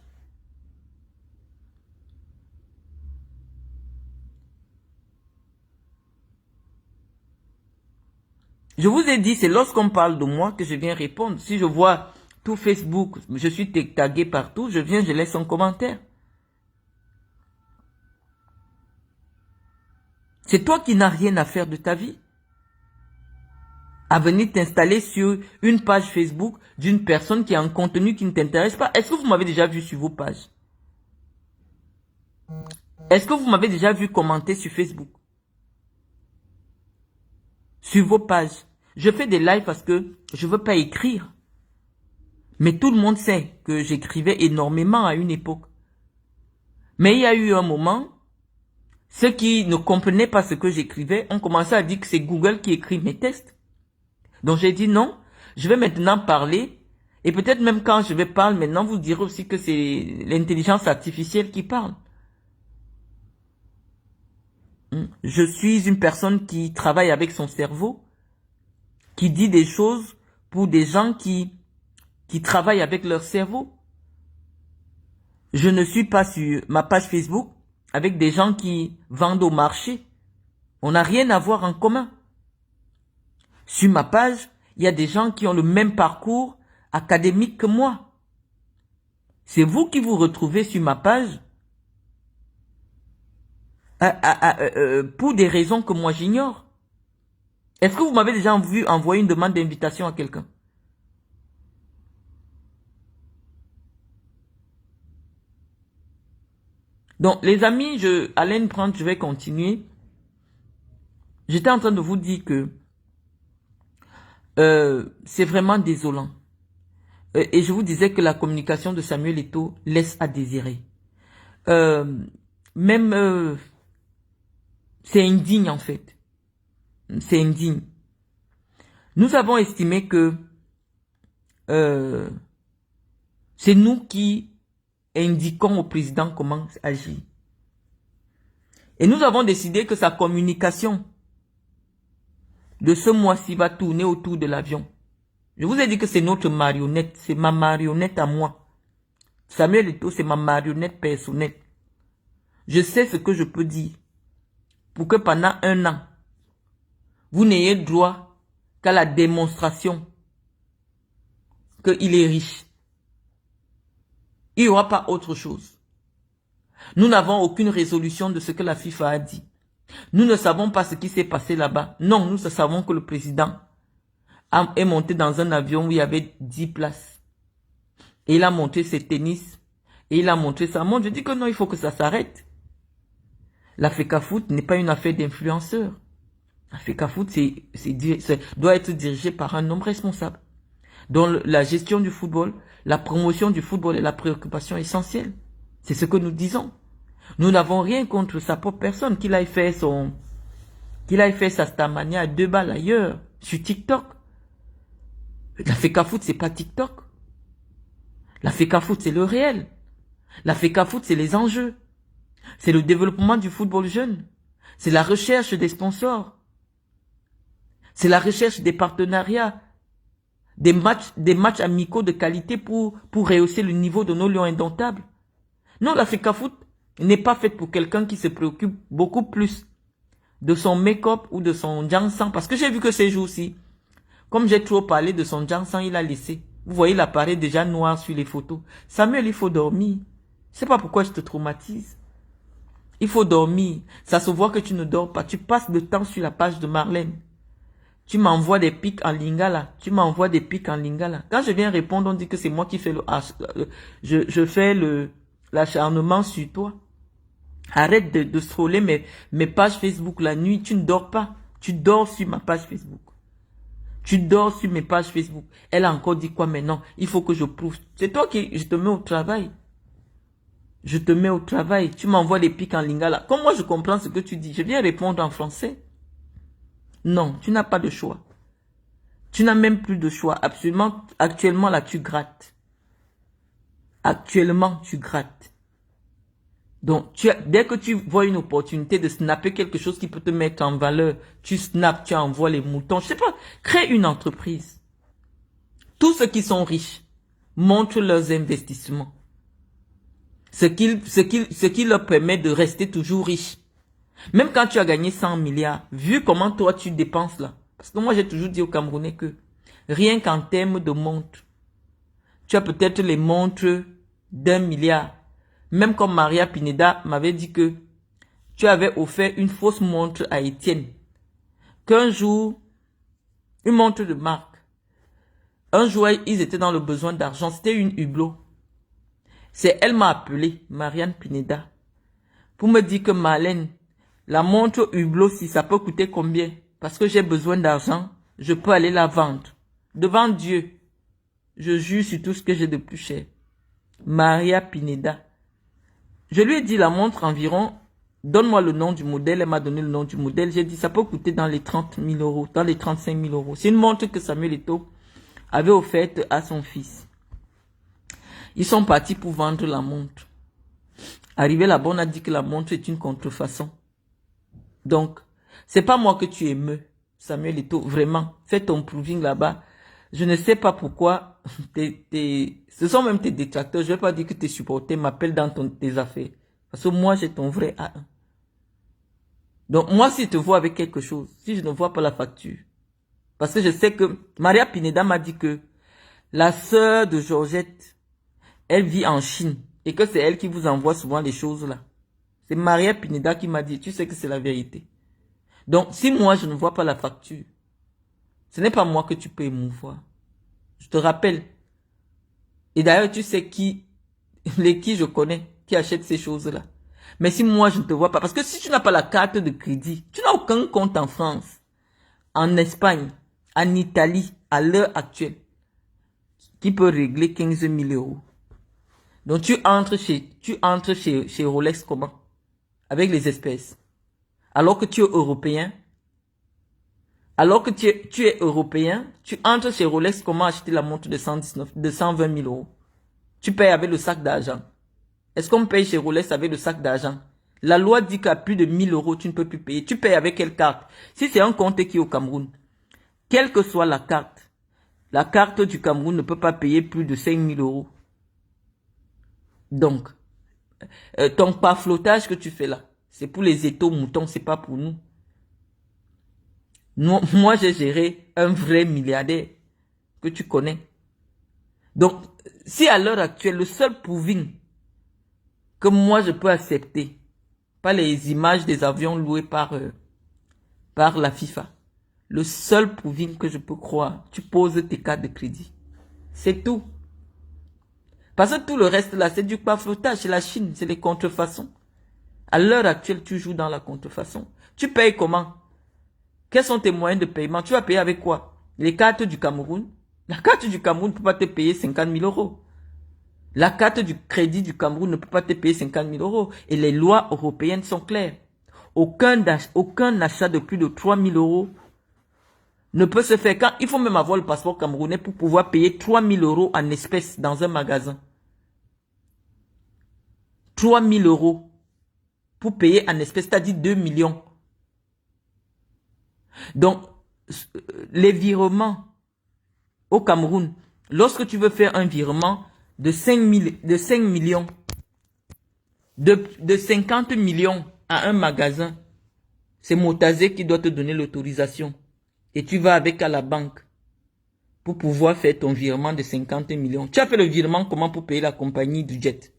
Je vous ai dit, c'est lorsqu'on parle de moi que je viens répondre. Si je vois tout Facebook, je suis tagué partout, je viens, je laisse un commentaire. C'est toi qui n'as rien à faire de ta vie. À venir t'installer sur une page Facebook d'une personne qui a un contenu qui ne t'intéresse pas. Est-ce que vous m'avez déjà vu sur vos pages? Est-ce que vous m'avez déjà vu commenter sur Facebook? Sur vos pages? Je fais des lives parce que je ne veux pas écrire. Mais tout le monde sait que j'écrivais énormément à une époque. Mais il y a eu un moment, ceux qui ne comprenaient pas ce que j'écrivais ont commencé à dire que c'est Google qui écrit mes textes. Donc j'ai dit non, je vais maintenant parler. Et peut-être même quand je vais parler maintenant, vous direz aussi que c'est l'intelligence artificielle qui parle. Je suis une personne qui travaille avec son cerveau, qui dit des choses pour des gens qui travaillent avec leur cerveau. Je ne suis pas sur ma page Facebook avec des gens qui vendent au marché. On n'a rien à voir en commun. Sur ma page, il y a des gens qui ont le même parcours académique que moi. C'est vous qui vous retrouvez sur ma page pour des raisons que moi j'ignore. Est-ce que vous m'avez déjà vu envoyer une demande d'invitation à quelqu'un? Donc, les amis, Alain Prante, je vais continuer. J'étais en train de vous dire que c'est vraiment désolant. Et je vous disais que la communication de Samuel Eto'o laisse à désirer. Même, c'est indigne en fait. C'est indigne. Nous avons estimé que c'est nous qui indiquons au président comment agir. Et nous avons décidé que sa communication de ce mois-ci va tourner autour de l'avion. Je vous ai dit que c'est notre marionnette, c'est ma marionnette à moi. Samuel Eto'o, c'est ma marionnette personnelle. Je sais ce que je peux dire pour que pendant 1 an, vous n'ayez droit qu'à la démonstration qu'il est riche. Il n'y aura pas autre chose. Nous n'avons aucune résolution de ce que la FIFA a dit. Nous ne savons pas ce qui s'est passé là-bas. Non, nous savons que le président est monté dans un avion où il y avait 10 places. Et il a montré ses tennis. Et il a montré sa montre. Je dis que non, il faut que ça s'arrête. La FECAFOOT n'est pas une affaire d'influenceurs. La FECAFOOT doit être dirigée par un homme responsable. dont la gestion du football, la promotion du football est la préoccupation essentielle. C'est ce que nous disons. Nous n'avons rien contre sa propre personne, qu'il aille faire sa Starmania à 2 balles ailleurs, sur TikTok. La FECAFOOT, c'est pas TikTok. La FECAFOOT, c'est le réel. La FECAFOOT, c'est les enjeux. C'est le développement du football jeune. C'est la recherche des sponsors. C'est la recherche des partenariats. Des matchs amicaux de qualité pour rehausser le niveau de nos lions indomptables. Non, la FECAFOOT n'est pas faite pour quelqu'un qui se préoccupe beaucoup plus de son make-up ou de son Jansan. Parce que j'ai vu que ces jours-ci, comme j'ai trop parlé de son Jansan, il a laissé. Vous voyez l'appareil déjà noir sur les photos. Samuel, il faut dormir. Je sais pas pourquoi je te traumatise. Il faut dormir. Ça se voit que tu ne dors pas. Tu passes le temps sur la page de Marlène. Tu m'envoies des pics en lingala. Tu m'envoies des pics en lingala. Quand je viens répondre, on dit que c'est moi qui fais je fais l'acharnement sur toi. Arrête de scroller mes pages Facebook la nuit. Tu ne dors pas. Tu dors sur ma page Facebook. Tu dors sur mes pages Facebook. Elle a encore dit quoi maintenant? Il faut que je prouve. C'est toi je te mets au travail. Je te mets au travail. Tu m'envoies des pics en lingala. Comme moi je comprends ce que tu dis, je viens répondre en français. Non, tu n'as pas de choix. Tu n'as même plus de choix. Absolument, actuellement là tu grattes. Actuellement tu grattes. Donc, dès que tu vois une opportunité de snapper quelque chose qui peut te mettre en valeur, tu snaps, tu envoies les moutons. Je sais pas, crée une entreprise. Tous ceux qui sont riches montrent leurs investissements. Ce qui leur permet de rester toujours riches. Même quand tu as gagné 100 milliards, vu comment toi tu dépenses là. Parce que moi j'ai toujours dit aux Camerounais que rien qu'en termes de montres, tu as peut-être les montres d'1 milliard. Même comme Maria Pineda m'avait dit que tu avais offert une fausse montre à Étienne. Qu'un jour, une montre de marque, un jour ils étaient dans le besoin d'argent, c'était une Hublot. Elle m'a appelé, Marianne Pineda, pour me dire que Marlène, la montre Hublot, si ça peut coûter combien? Parce que j'ai besoin d'argent, je peux aller la vendre. Devant Dieu, je jure sur tout ce que j'ai de plus cher. Maria Pineda. Je lui ai dit la montre environ, donne-moi le nom du modèle, elle m'a donné le nom du modèle. J'ai dit ça peut coûter dans les 30 000 euros, dans les 35 000 euros. C'est une montre que Samuel Eto'o avait offerte à son fils. Ils sont partis pour vendre la montre. Arrivé là-bas, on a dit que la montre est une contrefaçon. Donc, c'est pas moi que tu émeus, Samuel Eto'o, vraiment. Fais ton proving là-bas. Je ne sais pas pourquoi, ce sont même tes détracteurs, je vais pas dire que tes supporters m'appellent dans tes affaires. Parce que moi, j'ai ton vrai A1. Donc, moi, si je te vois avec quelque chose, si je ne vois pas la facture, parce que je sais que Maria Pineda m'a dit que la sœur de Georgette, elle vit en Chine, et que c'est elle qui vous envoie souvent les choses là. C'est Maria Pineda qui m'a dit, tu sais que c'est la vérité. Donc, si moi, je ne vois pas la facture, ce n'est pas moi que tu peux émouvoir. Je te rappelle. Et d'ailleurs, tu sais qui je connais, qui achète ces choses-là. Mais si moi, je ne te vois pas, parce que si tu n'as pas la carte de crédit, tu n'as aucun compte en France, en Espagne, en Italie, à l'heure actuelle, qui peut régler 15 000 euros. Donc, tu entres chez Rolex comment? Avec les espèces. Alors que tu es européen, tu es européen, tu entres chez Rolex, comment acheter la montre de 120 000 euros? Tu payes avec le sac d'argent. Est-ce qu'on paye chez Rolex avec le sac d'argent? La loi dit qu'à plus de 1000 euros, tu ne peux plus payer. Tu payes avec quelle carte? Si c'est un compte qui est au Cameroun, quelle que soit la carte du Cameroun ne peut pas payer plus de 5 000 euros. Donc, ton paflotage que tu fais là, c'est pour les étaux moutons, c'est pas pour nous. Moi, j'ai géré un vrai milliardaire que tu connais. Donc, si à l'heure actuelle, le seul proving que moi je peux accepter, pas les images des avions loués par la FIFA, le seul proving que je peux croire, tu poses tes cartes de crédit. C'est tout. Parce que tout le reste là, c'est du bafoutage, c'est la Chine, c'est les contrefaçons. À l'heure actuelle, tu joues dans la contrefaçon. Tu payes comment? Quels sont tes moyens de paiement? Tu vas payer avec quoi? Les cartes du Cameroun? La carte du Cameroun ne peut pas te payer 50 000 euros. La carte du crédit du Cameroun ne peut pas te payer 50 000 euros. Et les lois européennes sont claires. Aucun achat de plus de 3 000 euros ne peut se faire. Quand il faut même avoir le passeport camerounais pour pouvoir payer 3 000 euros en espèces dans un magasin. 3 000 euros pour payer en espèces, c'est-à-dire 2 millions. Donc, les virements au Cameroun, lorsque tu veux faire un virement de 5 millions, de 50 millions à un magasin, c'est Motazé qui doit te donner l'autorisation. Et tu vas avec à la banque pour pouvoir faire ton virement de 50 millions. Tu as fait le virement comment pour payer la compagnie du jet?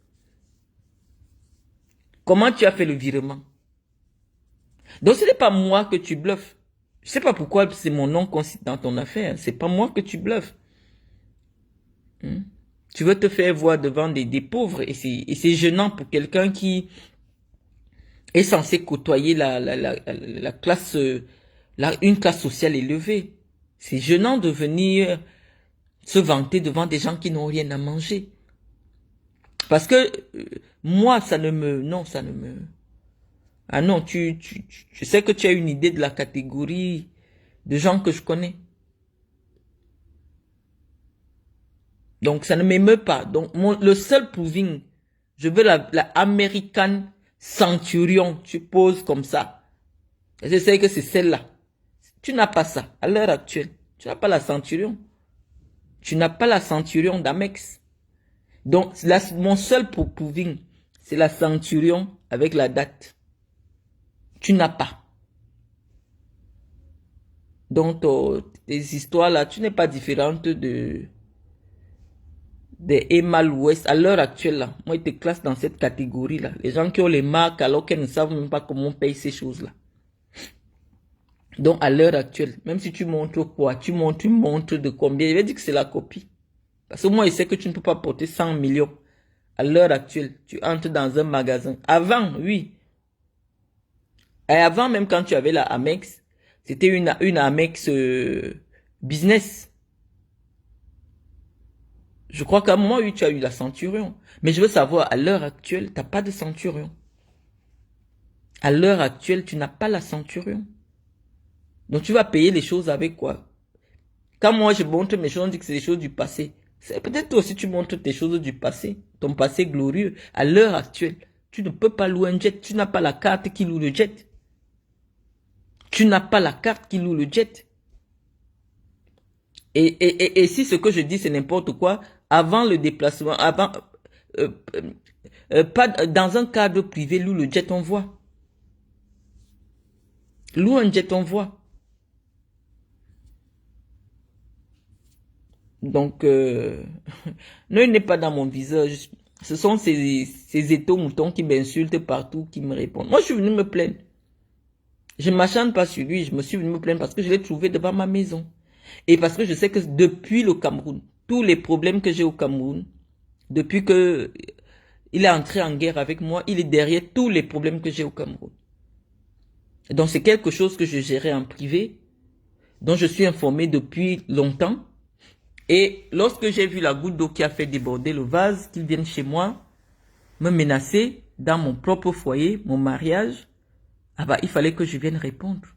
Comment tu as fait le virement? Donc ce n'est pas moi que tu bluffes. Je ne sais pas pourquoi c'est mon nom qu'on cite dans ton affaire. C'est pas moi que tu bluffes. Tu veux te faire voir devant des pauvres et c'est gênant pour quelqu'un qui est censé côtoyer la classe, une classe sociale élevée. C'est gênant de venir se vanter devant des gens qui n'ont rien à manger. Parce que moi, ça ne me... Non, ça ne me... Ah non, je sais que tu as une idée de la catégorie de gens que je connais. Donc, ça ne m'émeut pas. Donc, le seul proving, je veux la American Centurion. Tu poses comme ça. Et je sais que c'est celle-là. Tu n'as pas ça à l'heure actuelle. Tu n'as pas la Centurion. Tu n'as pas la Centurion d'Amex. Donc, mon seul proving, c'est la Centurion avec la date. Tu n'as pas. Donc, tes histoires-là, tu n'es pas différente des Emal Ouest. À l'heure actuelle, là, moi, ils te classent dans cette catégorie-là. Les gens qui ont les marques alors qu'ils ne savent même pas comment on paye ces choses-là. Donc, à l'heure actuelle, même si tu montres quoi, tu montres de combien, je vais dire que c'est la copie. Parce que moi, je sais que tu ne peux pas porter 100 millions. À l'heure actuelle, tu entres dans un magasin. Avant, oui. Et avant, même quand tu avais la Amex, c'était une Amex business. Je crois qu'à un moment, oui, tu as eu la Centurion. Mais je veux savoir, à l'heure actuelle, tu n'as pas de Centurion. À l'heure actuelle, tu n'as pas la Centurion. Donc, tu vas payer les choses avec quoi? Quand moi, je montre mes choses, on dit que c'est des choses du passé. C'est peut-être toi aussi, tu montres tes choses du passé. Ton passé glorieux. À l'heure actuelle, tu ne peux pas louer un jet. Tu n'as pas la carte qui loue le jet. Tu n'as pas la carte qui loue le jet. Et si ce que je dis, c'est n'importe quoi, avant le déplacement, avant, pas dans un cadre privé, loue le jet, on voit. Loue un jet, on voit. Donc, non, il n'est pas dans mon visage. Ce sont ces étaux moutons qui m'insultent partout, qui me répondent. Moi, je suis venu me plaindre. Je ne m'acharne pas sur lui, je me suis venu me plaindre parce que je l'ai trouvé devant ma maison. Et parce que je sais que depuis le Cameroun, tous les problèmes que j'ai au Cameroun, depuis que il est entré en guerre avec moi, il est derrière tous les problèmes que j'ai au Cameroun. Donc c'est quelque chose que je gérais en privé, dont je suis informé depuis longtemps. Et lorsque j'ai vu la goutte d'eau qui a fait déborder le vase, qu'il vienne chez moi, me menacer dans mon propre foyer, mon mariage, ah bah il fallait que je vienne répondre.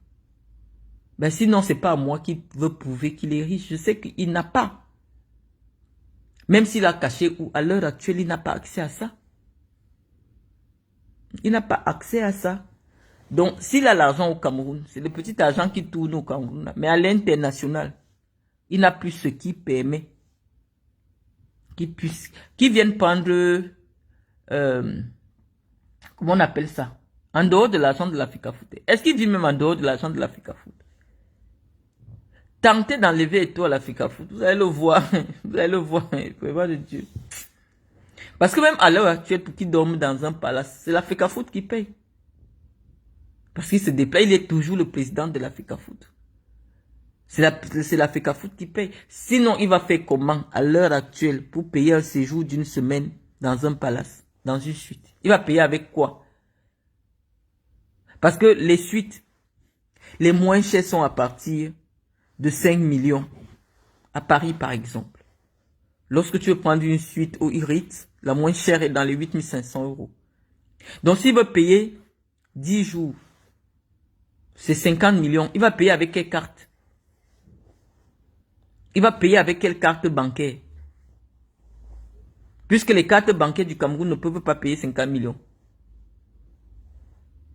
Ben sinon, c'est pas à moi qui veut prouver qu'il est riche. Je sais qu'il n'a pas. Même s'il a caché ou à l'heure actuelle, il n'a pas accès à ça. Il n'a pas accès à ça. Donc, s'il a l'argent au Cameroun, c'est le petit argent qui tourne au Cameroun. Mais à l'international, il n'a plus ce qui permet qu'il vienne prendre, comment on appelle ça? En dehors de l'argent de l'Africa Foot. Est-ce qu'il vit même en dehors de l'argent de l'Africa Foot? Tentez d'enlever Eto'o à l'Africa Foot. Vous allez le voir. Vous allez le voir. Prévoir de Dieu. Parce que même à l'heure actuelle, pour qu'il dorme dans un palace, c'est l'Africa Foot qui paye. Parce qu'il se déplace, il est toujours le président de l'Africa Foot. C'est l'Africa Foot qui paye. Sinon, il va faire comment à l'heure actuelle pour payer un séjour d'une semaine dans un palace, dans une suite? Il va payer avec quoi? Parce que les suites, les moins chers sont à partir de 5 millions. à Paris par exemple. Lorsque tu veux prendre une suite au Iritz, la moins chère est dans les 8500 euros. Donc s'il veut payer 10 jours, c'est 50 millions. Il va payer avec quelle carte? Il va payer avec quelle carte bancaire? Puisque les cartes bancaires du Cameroun ne peuvent pas payer 50 millions.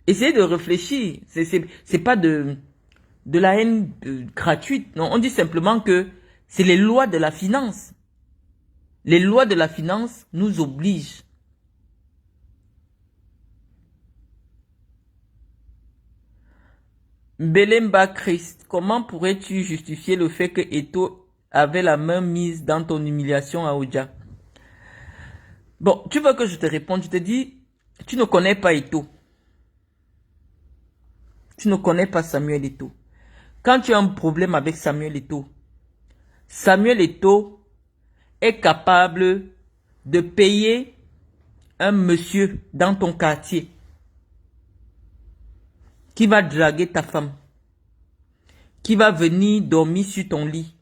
Essayez de réfléchir. C'est pas de la haine gratuite. Non, on dit simplement que c'est les lois de la finance. Les lois de la finance nous obligent. Belemba Christ, comment pourrais-tu justifier le fait que Eto avait la main mise dans ton humiliation à Oja? Bon, tu veux que je te réponde? Je te dis, tu ne connais pas Eto. Tu ne connais pas Samuel Eto. Quand tu as un problème avec Samuel Eto est capable de payer un monsieur dans ton quartier qui va draguer ta femme, qui va venir dormir sur ton lit.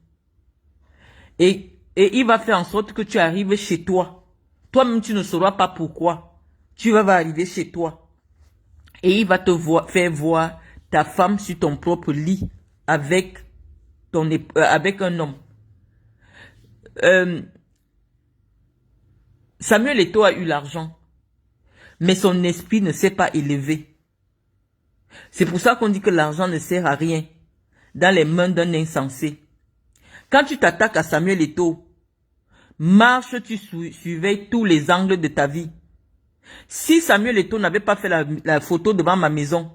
Et il va faire en sorte que tu arrives chez toi. Toi-même, tu ne sauras pas pourquoi. Tu vas arriver chez toi. Et il va te faire voir ta femme sur ton propre lit avec un homme. Samuel Eto a eu l'argent, mais son esprit ne s'est pas élevé. C'est pour ça qu'on dit que l'argent ne sert à rien dans les mains d'un insensé. Quand tu t'attaques à Samuel Eto, marche, tu surveilles tous les angles de ta vie. Si Samuel Eto n'avait pas fait la photo devant ma maison,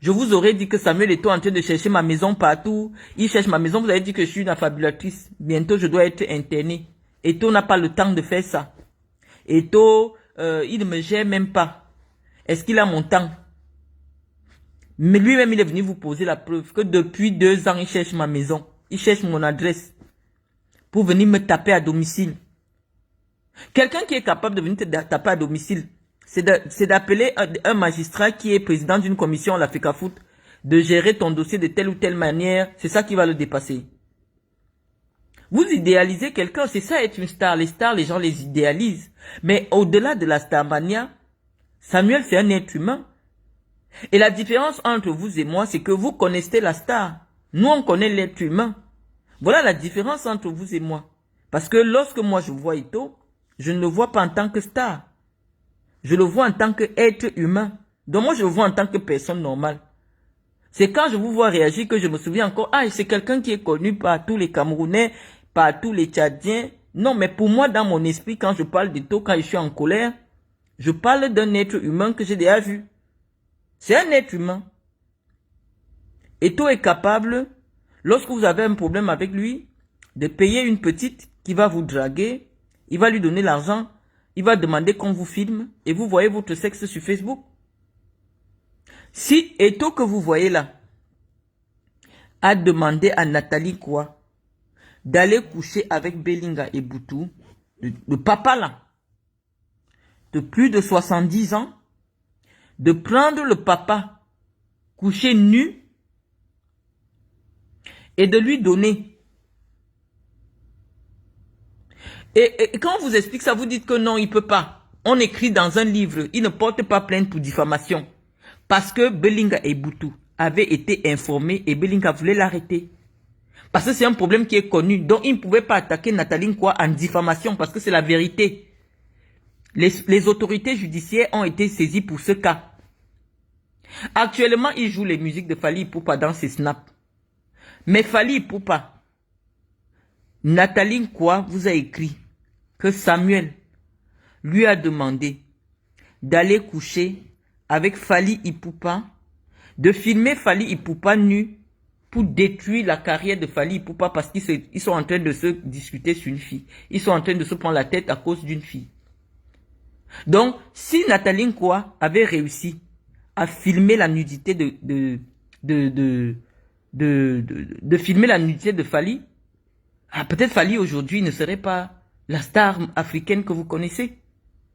je vous aurais dit que Samuel Eto est en train de chercher ma maison partout. Il cherche ma maison, vous avez dit que je suis une affabulatrice. Bientôt, je dois être interné. Eto n'a pas le temps de faire ça. Eto, il ne me gère même pas. Est-ce qu'il a mon temps? Mais lui-même, il est venu vous poser la preuve que depuis 2 ans, il cherche ma maison. Il cherche mon adresse pour venir me taper à domicile. Quelqu'un qui est capable de venir te taper à domicile, c'est d'appeler un magistrat qui est président d'une commission à l'Africa Foot, de gérer ton dossier de telle ou telle manière. C'est ça qui va le dépasser. Vous idéalisez quelqu'un, c'est ça être une star. Les stars, les gens les idéalisent. Mais au-delà de la starmania, Samuel, c'est un être humain. Et la différence entre vous et moi, c'est que vous connaissez la star. Nous, on connaît l'être humain. Voilà la différence entre vous et moi. Parce que lorsque moi je vois Eto, je ne le vois pas en tant que star. Je le vois en tant qu'être humain. Donc moi je le vois en tant que personne normale. C'est quand je vous vois réagir que je me souviens encore, ah, c'est quelqu'un qui est connu par tous les Camerounais, par tous les Tchadiens. Non, mais pour moi, dans mon esprit, quand je parle d'Eto, quand je suis en colère, je parle d'un être humain que j'ai déjà vu. C'est un être humain. Eto est capable, lorsque vous avez un problème avec lui, de payer une petite qui va vous draguer, il va lui donner l'argent, il va demander qu'on vous filme et vous voyez votre sexe sur Facebook. Si Eto que vous voyez là a demandé à Nathalie quoi d'aller coucher avec Belinga et Boutou, le papa là, de plus de 70 ans, de prendre le papa couché nu et de lui donner. Et quand on vous explique ça, vous dites que non, il ne peut pas. On écrit dans un livre, il ne porte pas plainte pour diffamation. Parce que Belinga et Boutou avaient été informés et Belinga voulait l'arrêter. Parce que c'est un problème qui est connu. Donc il ne pouvait pas attaquer Nathalie Nkwa en diffamation parce que c'est la vérité. Les autorités judiciaires ont été saisies pour ce cas. Actuellement, il joue les musiques de Fally Ipupa dans ses snaps. Mais Fally Ipupa, Nathalie Nkwa vous a écrit que Samuel lui a demandé d'aller coucher avec Fally Ipupa, de filmer Fally Ipupa nu pour détruire la carrière de Fally Ipupa parce qu'ils sont en train de se discuter sur une fille. Ils sont en train de se prendre la tête à cause d'une fille. Donc, si Nathalie Nkwa avait réussi à filmer la nudité de filmer la nudité de Fally, peut-être Fally aujourd'hui ne serait pas la star africaine que vous connaissez.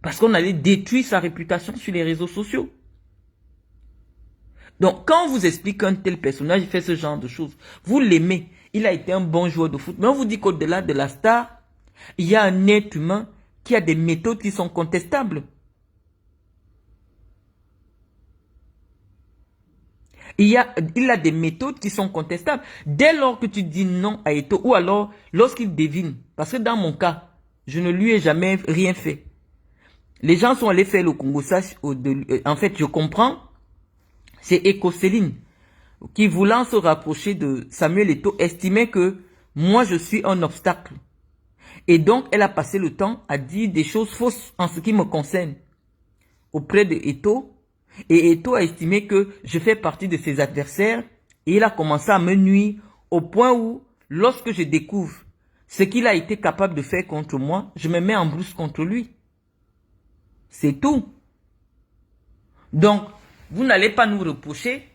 Parce qu'on allait détruire sa réputation sur les réseaux sociaux. Donc, quand on vous explique qu'un tel personnage fait ce genre de choses, vous l'aimez. il a été un bon joueur de foot. Mais on vous dit qu'au-delà de la star, il y a un être humain qui a des méthodes qui sont contestables. Il a des méthodes qui sont contestables. Dès lors que tu dis non à Eto'o, ou alors lorsqu'il devine, parce que dans mon cas, je ne lui ai jamais rien fait. Les gens sont allés faire le Congo Sach. En fait, je comprends. C'est Eco-Céline qui, voulant se rapprocher de Samuel Eto'o, estimait que moi, je suis un obstacle. Et donc, elle a passé le temps à dire des choses fausses en ce qui me concerne auprès de Eto'o. Et Eto'o a estimé que je fais partie de ses adversaires. Et il a commencé à me nuire au point où, lorsque je découvre ce qu'il a été capable de faire contre moi, je me mets en brousse contre lui. C'est tout. Donc, vous n'allez pas nous reprocher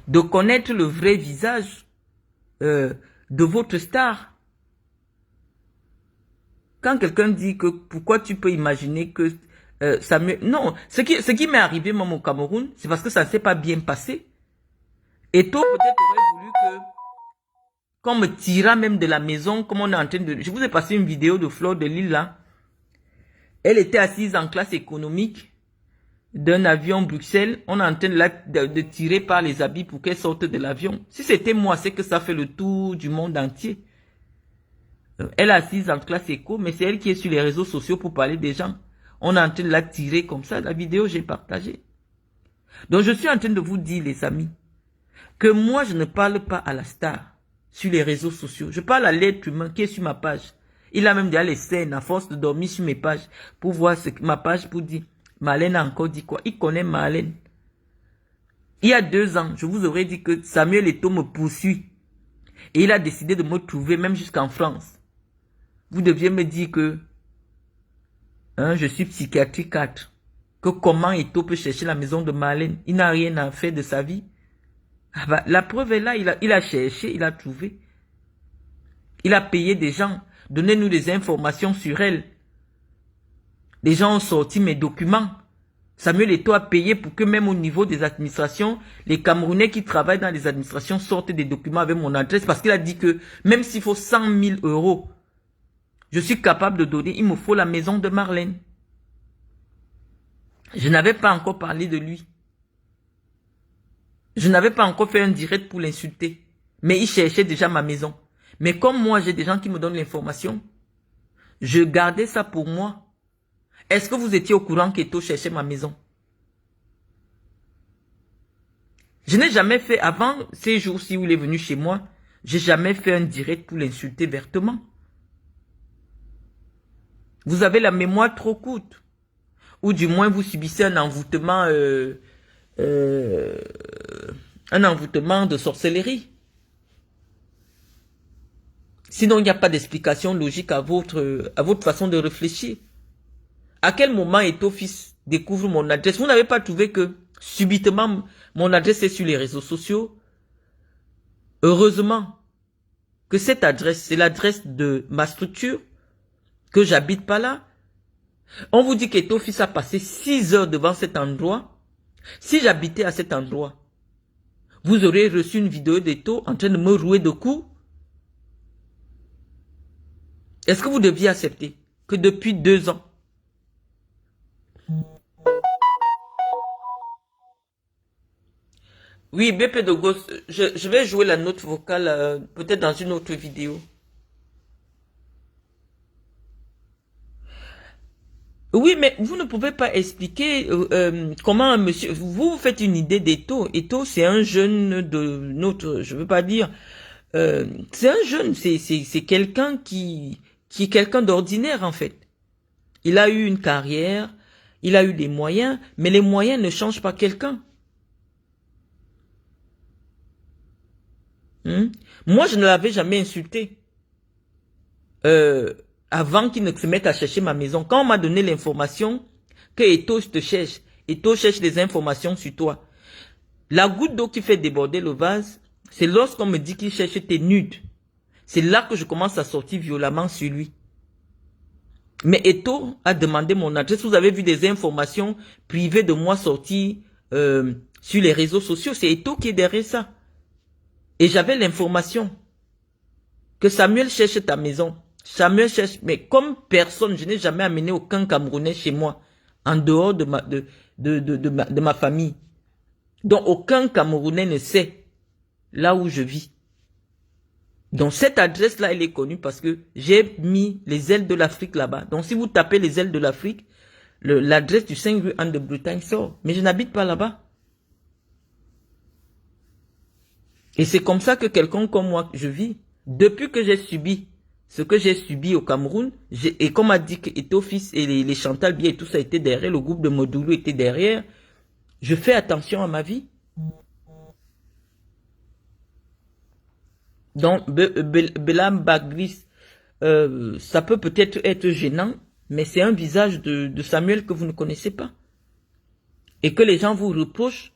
de connaître le vrai visage de votre star. Quand quelqu'un dit que pourquoi tu peux imaginer que Samuel... Non, ce qui m'est arrivé moi au Cameroun, c'est parce que ça ne s'est pas bien passé. Eto'o peut-être aurait voulu que qu'on me tirât même de la maison, comme on est en train de... Je vous ai passé une vidéo de Fleur de Lille là. Elle était assise en classe économique d'un avion Bruxelles. On est en train de tirer par les habits pour qu'elle sorte de l'avion. Si c'était moi, c'est que ça fait le tour du monde entier. Elle est assise en classe éco, mais c'est elle qui est sur les réseaux sociaux pour parler des gens. On est en train de la tirer comme ça. La vidéo, j'ai partagé. Donc, je suis en train de vous dire, les amis, que moi, je ne parle pas à la star sur les réseaux sociaux. Je parle à l'être humain qui est sur ma page. Il a même déjà les scènes à force de dormir sur mes pages pour voir ma page pour dire, Marlène a encore dit quoi? Il connaît Marlène. Il y a 2 ans, je vous aurais dit que Samuel Eto'o me poursuit. Et il a décidé de me trouver même jusqu'en France. Vous deviez me dire que je suis psychiatrie 4. Que comment Eto'o peut chercher la maison de Marlène? Il n'a rien à faire de sa vie. Ah bah, la preuve est là, il a cherché, il a trouvé. Il a payé des gens. Donnez-nous des informations sur elle. Les gens ont sorti mes documents. Samuel Eto'o a payé pour que même au niveau des administrations, les Camerounais qui travaillent dans les administrations sortent des documents avec mon adresse parce qu'il a dit que même s'il faut 100 000 €, je suis capable de donner, il me faut la maison de Marlène. Je n'avais pas encore parlé de lui. Je n'avais pas encore fait un direct pour l'insulter. Mais il cherchait déjà ma maison. Mais comme moi, j'ai des gens qui me donnent l'information, je gardais ça pour moi. Est-ce que vous étiez au courant qu'Eto'o cherchait ma maison? Je n'ai jamais fait, avant ces jours-ci où il est venu chez moi, j'ai jamais fait un direct pour l'insulter vertement. Vous avez la mémoire trop courte. Ou du moins vous subissez un envoûtement de sorcellerie. Sinon, il n'y a pas d'explication logique à votre façon de réfléchir. À quel moment Eto'o fils découvre mon adresse? Vous n'avez pas trouvé que subitement mon adresse est sur les réseaux sociaux? Heureusement que cette adresse, c'est l'adresse de ma structure, que j'habite pas là. On vous dit qu'Eto'o fils a passé 6 heures devant cet endroit. Si j'habitais à cet endroit, vous aurez reçu une vidéo d'Eto'o en train de me rouer de coups. Est-ce que vous deviez accepter que depuis 2 ans, oui, BP de Ghost, je vais jouer la note vocale peut-être dans une autre vidéo. Oui, mais vous ne pouvez pas expliquer comment un monsieur... Vous faites une idée d'Eto'o. Eto'o, c'est un jeune de notre... Je veux pas dire... c'est un jeune, c'est quelqu'un qui est quelqu'un d'ordinaire en fait. Il a eu une carrière, il a eu des moyens, mais les moyens ne changent pas quelqu'un. Moi, je ne l'avais jamais insulté. Avant qu'il ne se mette à chercher ma maison. Quand on m'a donné l'information que Eto'o te cherche, Eto'o cherche des informations sur toi. La goutte d'eau qui fait déborder le vase, c'est lorsqu'on me dit qu'il cherche tes nudes. C'est là que je commence à sortir violemment sur lui. Mais Eto'o a demandé mon adresse. Vous avez vu des informations privées de moi sorties sur les réseaux sociaux. C'est Eto'o qui est derrière ça. Et j'avais l'information. que Samuel cherche ta maison. Samuel cherche, mais comme personne, je n'ai jamais amené aucun Camerounais chez moi, en dehors de ma famille. Donc aucun Camerounais ne sait là où je vis. Donc cette adresse-là, elle est connue parce que j'ai mis les ailes de l'Afrique là-bas. Donc si vous tapez les ailes de l'Afrique, l'adresse du 5 rue Anne de Bretagne sort. Mais je n'habite pas là-bas. Et c'est comme ça que quelqu'un comme moi, je vis. Depuis que j'ai subi ce que j'ai subi au Cameroun, et comme a dit que Ethofis et les Chantal Biya et tout ça était derrière, le groupe de Modoulou était derrière, je fais attention à ma vie. Donc, Belam Bagris, ça peut peut-être être gênant, mais c'est un visage de Samuel que vous ne connaissez pas. Et que les gens vous reprochent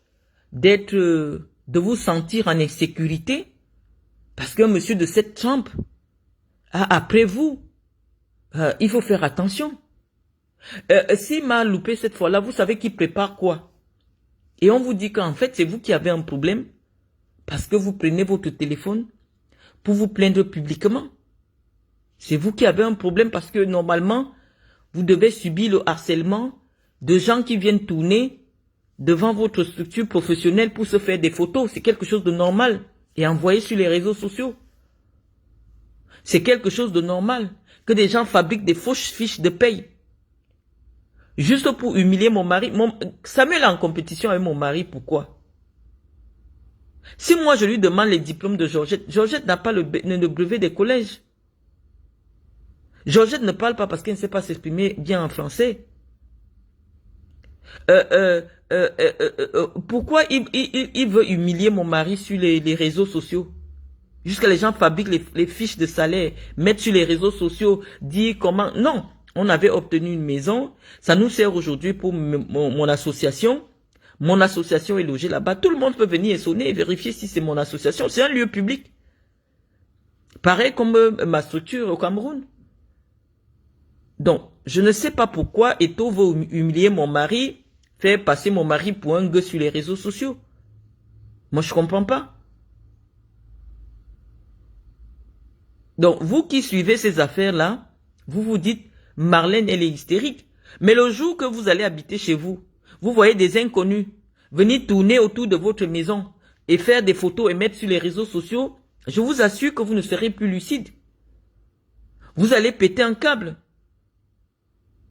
de vous sentir en insécurité, parce qu'un monsieur de cette trempe, après vous, il faut faire attention. S'il m'a loupé cette fois-là, vous savez qu'il prépare quoi? Et on vous dit qu'en fait, c'est vous qui avez un problème, parce que vous prenez votre téléphone pour vous plaindre publiquement. C'est vous qui avez un problème parce que normalement, vous devez subir le harcèlement de gens qui viennent tourner devant votre structure professionnelle pour se faire des photos. C'est quelque chose de normal et envoyer sur les réseaux sociaux. C'est quelque chose de normal que des gens fabriquent des fausses fiches de paye. Juste pour humilier mon mari. Samuel est en compétition avec mon mari, pourquoi? Si moi je lui demande les diplômes de Georgette, Georgette n'a pas le brevet des collèges. Georgette ne parle pas parce qu'elle ne sait pas s'exprimer bien en français. Pourquoi il veut humilier mon mari sur les réseaux sociaux? Jusqu'à les gens fabriquent les fiches de salaire, mettent sur les réseaux sociaux, dire comment... Non, on avait obtenu une maison, ça nous sert aujourd'hui pour mon association. Mon association est logée là-bas. Tout le monde peut venir et sonner et vérifier si c'est mon association. C'est un lieu public. Pareil comme ma structure au Cameroun. Donc, je ne sais pas pourquoi Eto veut humilier mon mari, faire passer mon mari pour un gars sur les réseaux sociaux. Moi, je comprends pas. Donc, vous qui suivez ces affaires-là, vous vous dites, Marlène, elle est hystérique. Mais le jour que vous allez habiter chez vous, vous voyez des inconnus venir tourner autour de votre maison et faire des photos et mettre sur les réseaux sociaux, je vous assure que vous ne serez plus lucide. Vous allez péter un câble.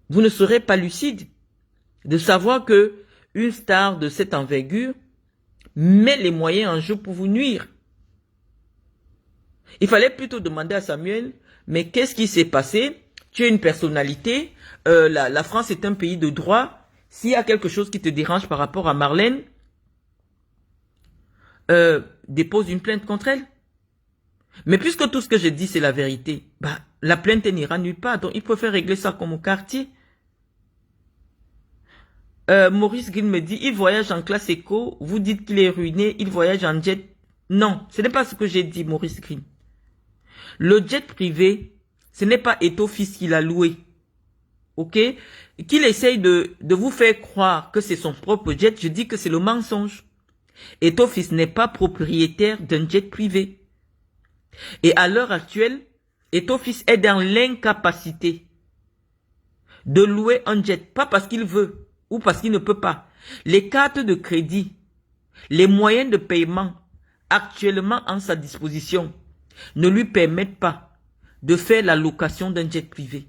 Vous ne serez pas lucide de savoir que une star de cette envergure met les moyens en jeu pour vous nuire. Il fallait plutôt demander à Samuel, mais qu'est-ce qui s'est passé? Tu es une personnalité, la France est un pays de droit. S'il y a quelque chose qui te dérange par rapport à Marlène, dépose une plainte contre elle. Mais puisque tout ce que je dis c'est la vérité, bah, la plainte n'ira nulle part. Donc il faut faire régler ça comme au quartier. Maurice Green me dit, il voyage en classe éco, vous dites qu'il est ruiné, il voyage en jet. Non, ce n'est pas ce que j'ai dit, Maurice Green. Le jet privé, ce n'est pas Ethofis qui l'a loué. Ok? Qu'il essaye de vous faire croire que c'est son propre jet, je dis que c'est le mensonge. Ethofis n'est pas propriétaire d'un jet privé. Et à l'heure actuelle, Ethofis est dans l'incapacité de louer un jet, pas parce qu'il veut ou parce qu'il ne peut pas. Les cartes de crédit, les moyens de paiement actuellement en sa disposition ne lui permettent pas de faire la location d'un jet privé.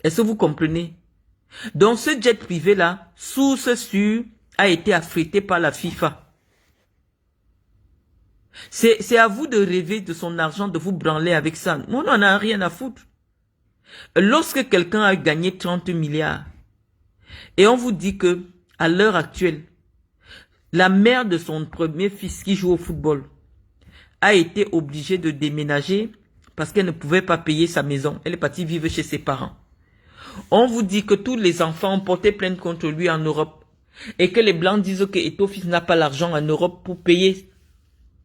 Est-ce que vous comprenez? Donc ce jet privé-là, source sûre, a été affrété par la FIFA. C'est à vous de rêver de son argent, de vous branler avec ça. Moi, on n'en a rien à foutre. Lorsque quelqu'un a gagné 30 milliards, et on vous dit que, à l'heure actuelle, la mère de son premier fils qui joue au football a été obligée de déménager parce qu'elle ne pouvait pas payer sa maison. Elle est partie vivre chez ses parents. On vous dit que tous les enfants ont porté plainte contre lui en Europe et que les Blancs disent que Ethofis n'a pas l'argent en Europe pour payer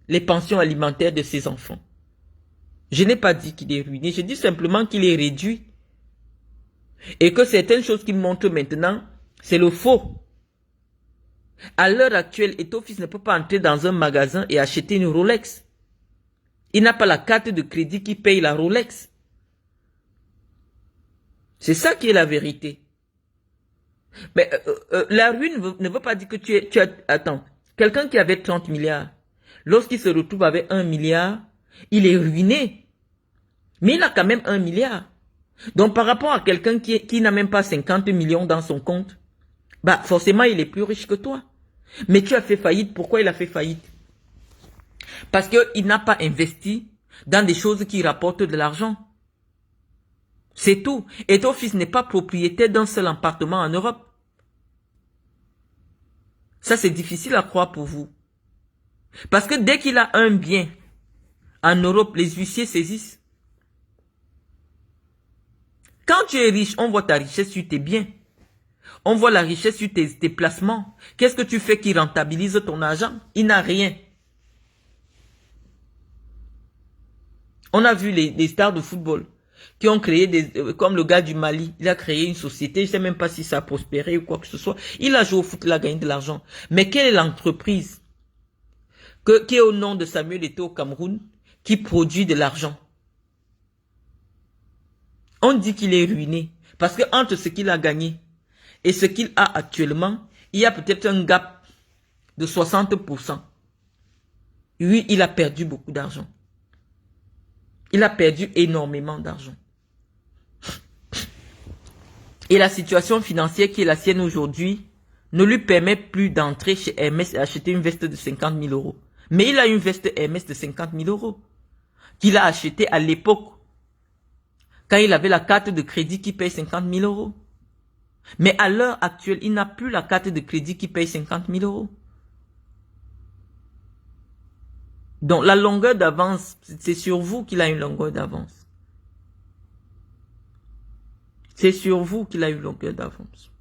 les pensions alimentaires de ses enfants. Je n'ai pas dit qu'il est ruiné, je dis simplement qu'il est réduit. Et que certaines choses qu'il montre maintenant, c'est le faux. À l'heure actuelle, Ethofis ne peut pas entrer dans un magasin et acheter une Rolex. Il n'a pas la carte de crédit qui paye la Rolex. C'est ça qui est la vérité. Mais la ruine ne veut pas dire que tu as... Attends, quelqu'un qui avait 30 milliards, lorsqu'il se retrouve avec 1 milliard, il est ruiné. Mais il a quand même 1 milliard. Donc par rapport à quelqu'un qui n'a même pas 50 millions dans son compte, bah forcément il est plus riche que toi. Mais tu as fait faillite. Pourquoi il a fait faillite? Parce qu'il n'a pas investi dans des choses qui rapportent de l'argent. C'est tout. Et ton fils n'est pas propriétaire d'un seul appartement en Europe. Ça, c'est difficile à croire pour vous. Parce que dès qu'il a un bien en Europe, les huissiers saisissent. Quand tu es riche, on voit ta richesse sur tes biens. On voit la richesse sur tes placements. Qu'est-ce que tu fais qui rentabilise ton argent? Il n'a rien. On a vu les stars de football qui ont créé comme le gars du Mali, il a créé une société, je ne sais même pas si ça a prospéré ou quoi que ce soit. Il a joué au foot, il a gagné de l'argent. Mais quelle est l'entreprise qui est au nom de Samuel Eto'o au Cameroun, qui produit de l'argent? On dit qu'il est ruiné. Parce que entre ce qu'il a gagné et ce qu'il a actuellement, il y a peut-être un gap de 60%. Lui, il a perdu beaucoup d'argent. Il a perdu énormément d'argent. Et la situation financière qui est la sienne aujourd'hui ne lui permet plus d'entrer chez Hermès et acheter une veste de 50 000 euros. Mais il a une veste Hermès de 50 000 euros qu'il a acheté à l'époque quand il avait la carte de crédit qui paye 50 000 euros. Mais à l'heure actuelle, il n'a plus la carte de crédit qui paye 50 000 euros. Donc la longueur d'avance, c'est sur vous qu'il a une longueur d'avance. C'est sur vous qu'il a une longueur d'avance.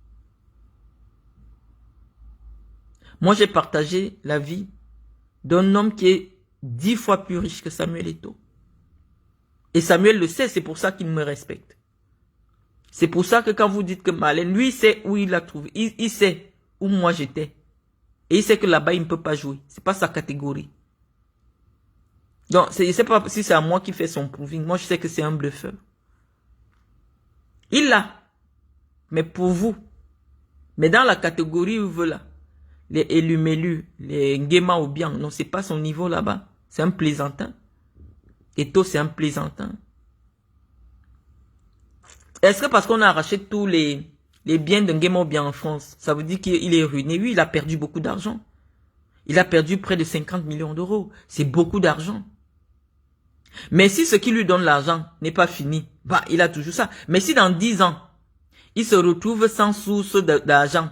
Moi, j'ai partagé la vie d'un homme qui est 10 fois plus riche que Samuel Eto'o. Et Samuel le sait, c'est pour ça qu'il me respecte. C'est pour ça que quand vous dites que Marlène, lui, il sait où il a trouvé. Il sait où moi j'étais. Et il sait que là-bas, il ne peut pas jouer. C'est pas sa catégorie. Donc, je ne sais pas si c'est à moi qui fait son proving. Moi, je sais que c'est un bluffeur. Il l'a. Mais pour vous. Mais dans la catégorie où vous là, les élus-mélus, les Nguema ou bien, non, c'est pas son niveau là-bas. C'est un plaisantin. Eto'o, c'est un plaisantin. Est-ce que parce qu'on a arraché tous les biens de Nguema ou bien en France, ça veut dire qu'il est ruiné? Oui, il a perdu beaucoup d'argent. Il a perdu près de 50 millions d'euros. C'est beaucoup d'argent. Mais si ce qui lui donne l'argent n'est pas fini, bah, il a toujours ça. Mais si dans 10 ans, il se retrouve sans source d'argent,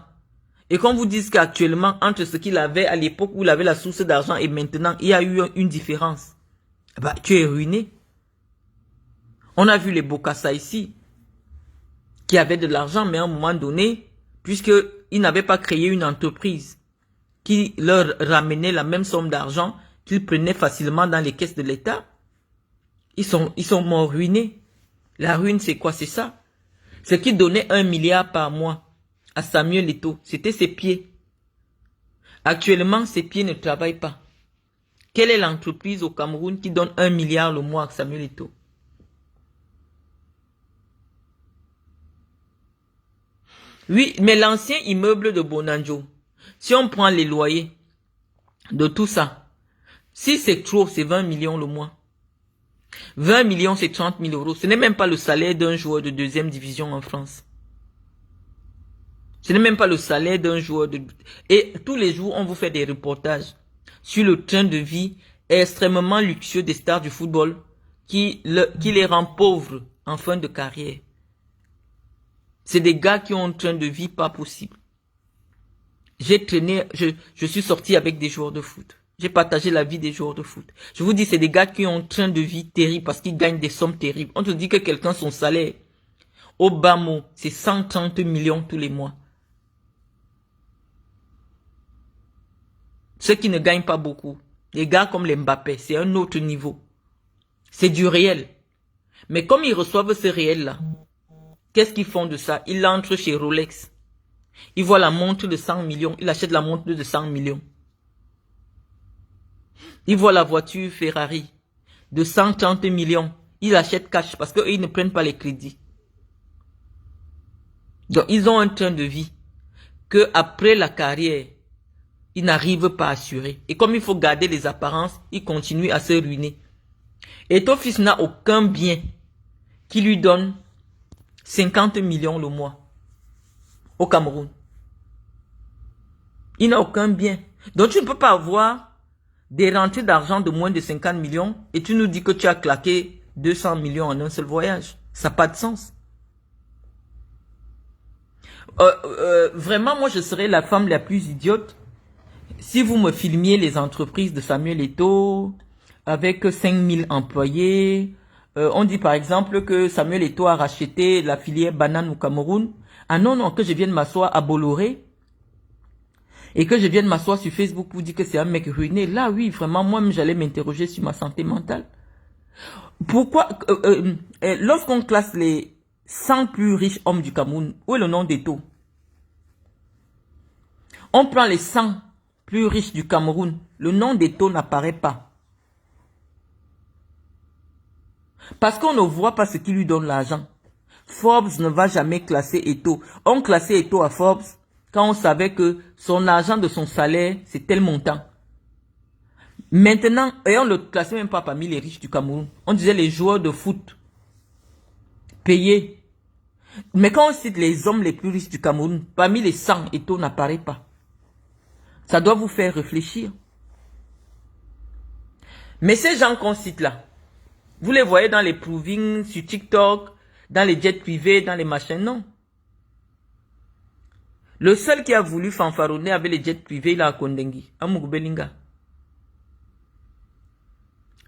et qu'on vous dise qu'actuellement, entre ce qu'il avait à l'époque où il avait la source d'argent et maintenant, il y a eu une différence, bah, tu es ruiné. On a vu les Bokassa ici, qui avaient de l'argent, mais à un moment donné, puisqu'ils n'avaient pas créé une entreprise qui leur ramenait la même somme d'argent qu'ils prenaient facilement dans les caisses de l'État, ils sont morts ruinés. La ruine, c'est quoi? C'est ça. Ce qui donnait 1 milliard par mois à Samuel Eto'o, c'était ses pieds. Actuellement, ses pieds ne travaillent pas. Quelle est l'entreprise au Cameroun qui donne 1 milliard le mois à Samuel Eto'o? Oui, mais l'ancien immeuble de Bonanjo, si on prend les loyers de tout ça, si c'est trop, c'est 20 millions le mois. 20 millions, c'est 30 000 euros. Ce n'est même pas le salaire d'un joueur de deuxième division en France. Ce n'est même pas le salaire d'un joueur de... Et tous les jours, on vous fait des reportages sur le train de vie extrêmement luxueux des stars du football qui les rend pauvres en fin de carrière. C'est des gars qui ont un train de vie pas possible. J'ai traîné, je suis sorti avec des joueurs de foot. J'ai partagé la vie des joueurs de foot. Je vous dis, c'est des gars qui ont un train de vie terrible parce qu'ils gagnent des sommes terribles. On te dit que quelqu'un, son salaire, au bas mot, c'est 130 millions tous les mois. Ceux qui ne gagnent pas beaucoup. Les gars comme les Mbappé, c'est un autre niveau. C'est du réel. Mais comme ils reçoivent ce réel-là, qu'est-ce qu'ils font de ça? Ils entrent chez Rolex. Ils voient la montre de 100 millions. Ils achètent la montre de 100 millions. Ils voient la voiture Ferrari. de 130 millions. Ils achètent cash parce qu'ils ne prennent pas les crédits. Donc, ils ont un train de vie que après la carrière, ils n'arrivent pas à assurer. Et comme il faut garder les apparences, ils continuent à se ruiner. Et ton fils n'a aucun bien qui lui donne 50 millions le mois au Cameroun. Il n'a aucun bien. Donc tu ne peux pas avoir des rentrées d'argent de moins de 50 millions et tu nous dis que tu as claqué 200 millions en un seul voyage. Ça n'a pas de sens. Vraiment, moi, je serais la femme la plus idiote si vous me filmiez les entreprises de Samuel Eto'o avec 5000 employés. On dit par exemple que Samuel Eto'o a racheté la filière banane au Cameroun. Ah non, non, que je vienne m'asseoir à Bolloré et que je vienne m'asseoir sur Facebook pour dire que c'est un mec ruiné. Là, oui, vraiment, moi-même, j'allais m'interroger sur ma santé mentale. Pourquoi, lorsqu'on classe les 100 plus riches hommes du Cameroun, où est le nom d'Eto'o? On prend les 100 plus riches du Cameroun, le nom d'Eto'o n'apparaît pas. Parce qu'on ne voit pas ce qui lui donne l'argent. Forbes ne va jamais classer Eto'o. On classait Eto'o à Forbes quand on savait que son argent de son salaire, c'est tel montant. Maintenant, et on ne le classait même pas parmi les riches du Cameroun. On disait les joueurs de foot payés. Mais quand on cite les hommes les plus riches du Cameroun, parmi les 100, Eto'o n'apparaît pas. Ça doit vous faire réfléchir. Mais ces gens qu'on cite là, vous les voyez dans les provings, sur TikTok, dans les jets privés, dans les machins, non. Le seul qui a voulu fanfaronner avec les jets privés, il a à Kondengi, Amougou Belinga.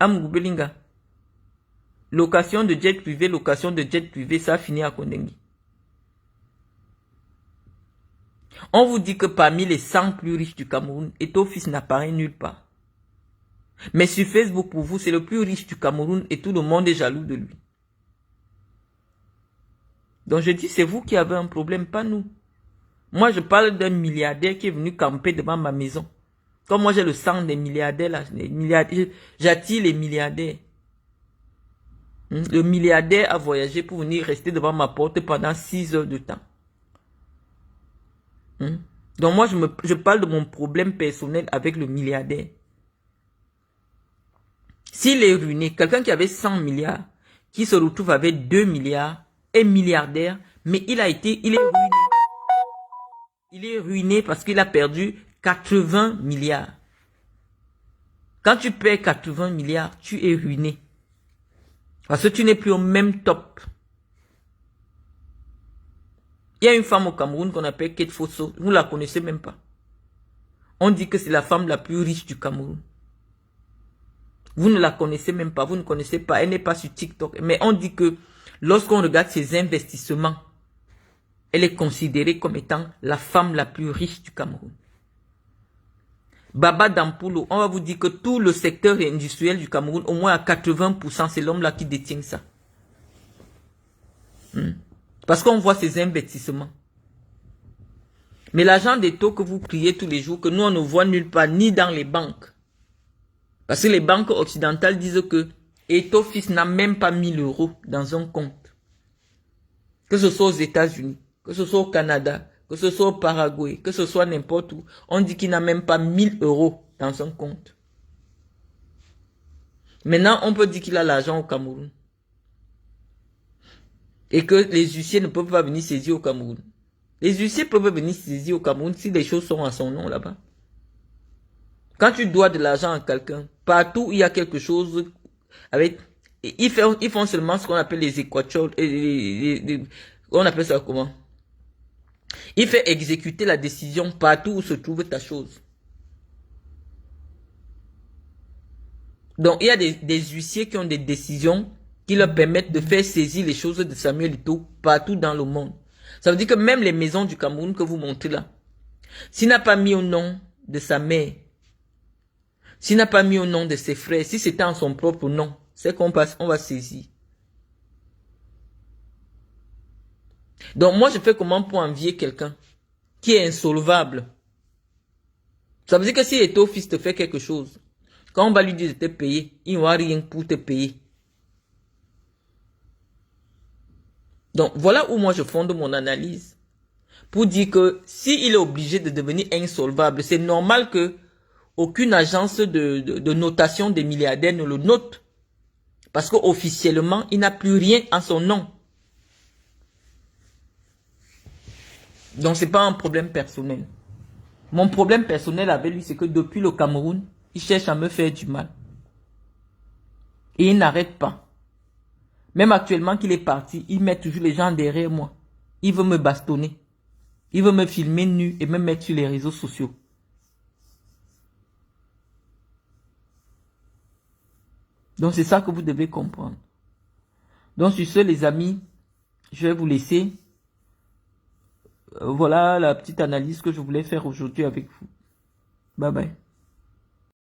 Amougou Belinga. Location de jet privé, ça a fini à Kondengi. On vous dit que parmi les 100 plus riches du Cameroun, Eto'o fils n'apparaît nulle part. Mais sur Facebook, pour vous, c'est le plus riche du Cameroun et tout le monde est jaloux de lui. Donc je dis, c'est vous qui avez un problème, pas nous. Moi, je parle d'un milliardaire qui est venu camper devant ma maison. Comme moi, j'ai le sang des milliardaires, là. J'attire les milliardaires. Le milliardaire a voyagé pour venir rester devant ma porte pendant 6 heures de temps. Donc moi, je parle de mon problème personnel avec le milliardaire. S'il est ruiné, quelqu'un qui avait 100 milliards, qui se retrouve avec 2 milliards, est milliardaire, mais il est ruiné. Il est ruiné parce qu'il a perdu 80 milliards. Quand tu perds 80 milliards, tu es ruiné. Parce que tu n'es plus au même top. Il y a une femme au Cameroun qu'on appelle Kate Fosso. Vous ne la connaissez même pas. On dit que c'est la femme la plus riche du Cameroun. Vous ne la connaissez même pas. Vous ne connaissez pas. Elle n'est pas sur TikTok. Mais on dit que lorsqu'on regarde ses investissements, elle est considérée comme étant la femme la plus riche du Cameroun. Baba Dampoulou, on va vous dire que tout le secteur industriel du Cameroun, au moins à 80%, c'est l'homme-là qui détient ça. Parce qu'on voit ses investissements. Mais l'argent d'Eto'o que vous priez tous les jours, que nous on ne voit nulle part, ni dans les banques. Parce que les banques occidentales disent que Eto'o fils n'a même pas 1000 € dans un compte. Que ce soit aux États-Unis, que ce soit au Canada, que ce soit au Paraguay, que ce soit n'importe où, on dit qu'il n'a même pas 1000 € dans un compte. Maintenant, on peut dire qu'il a l'argent au Cameroun. Et que les huissiers ne peuvent pas venir saisir au Cameroun. Les huissiers peuvent venir saisir au Cameroun si les choses sont à son nom là-bas. Quand tu dois de l'argent à quelqu'un, partout où il y a quelque chose avec... Ils font seulement ce qu'on appelle les équateurs. On appelle ça comment? Il fait exécuter la décision partout où se trouve ta chose. Donc, il y a des huissiers qui ont des décisions qui leur permettent de faire saisir les choses de Samuel Eto'o partout dans le monde. Ça veut dire que même les maisons du Cameroun que vous montrez là, s'il n'a pas mis au nom de sa mère, s'il n'a pas mis au nom de ses frères, si c'était en son propre nom, c'est qu'on va saisir. Donc moi je fais comment pour envier quelqu'un qui est insolvable? Ça veut dire que si Eto'o fils te fait quelque chose, Quand on va lui dire de te payer, il n'aura rien pour te payer. Donc, voilà où moi je fonde mon analyse. Pour dire que s'il est obligé de devenir insolvable, c'est normal que aucune agence de notation des milliardaires ne le note. Parce qu'officiellement, il n'a plus rien en son nom. Donc, c'est pas un problème personnel. Mon problème personnel avec lui, c'est que depuis le Cameroun, il cherche à me faire du mal. Et il n'arrête pas. Même actuellement qu'il est parti, il met toujours les gens derrière moi. Il veut me bastonner. Il veut me filmer nu et me mettre sur les réseaux sociaux. Donc c'est ça que vous devez comprendre. Donc sur ce les amis, je vais vous laisser. Voilà la petite analyse que je voulais faire aujourd'hui avec vous. Bye bye.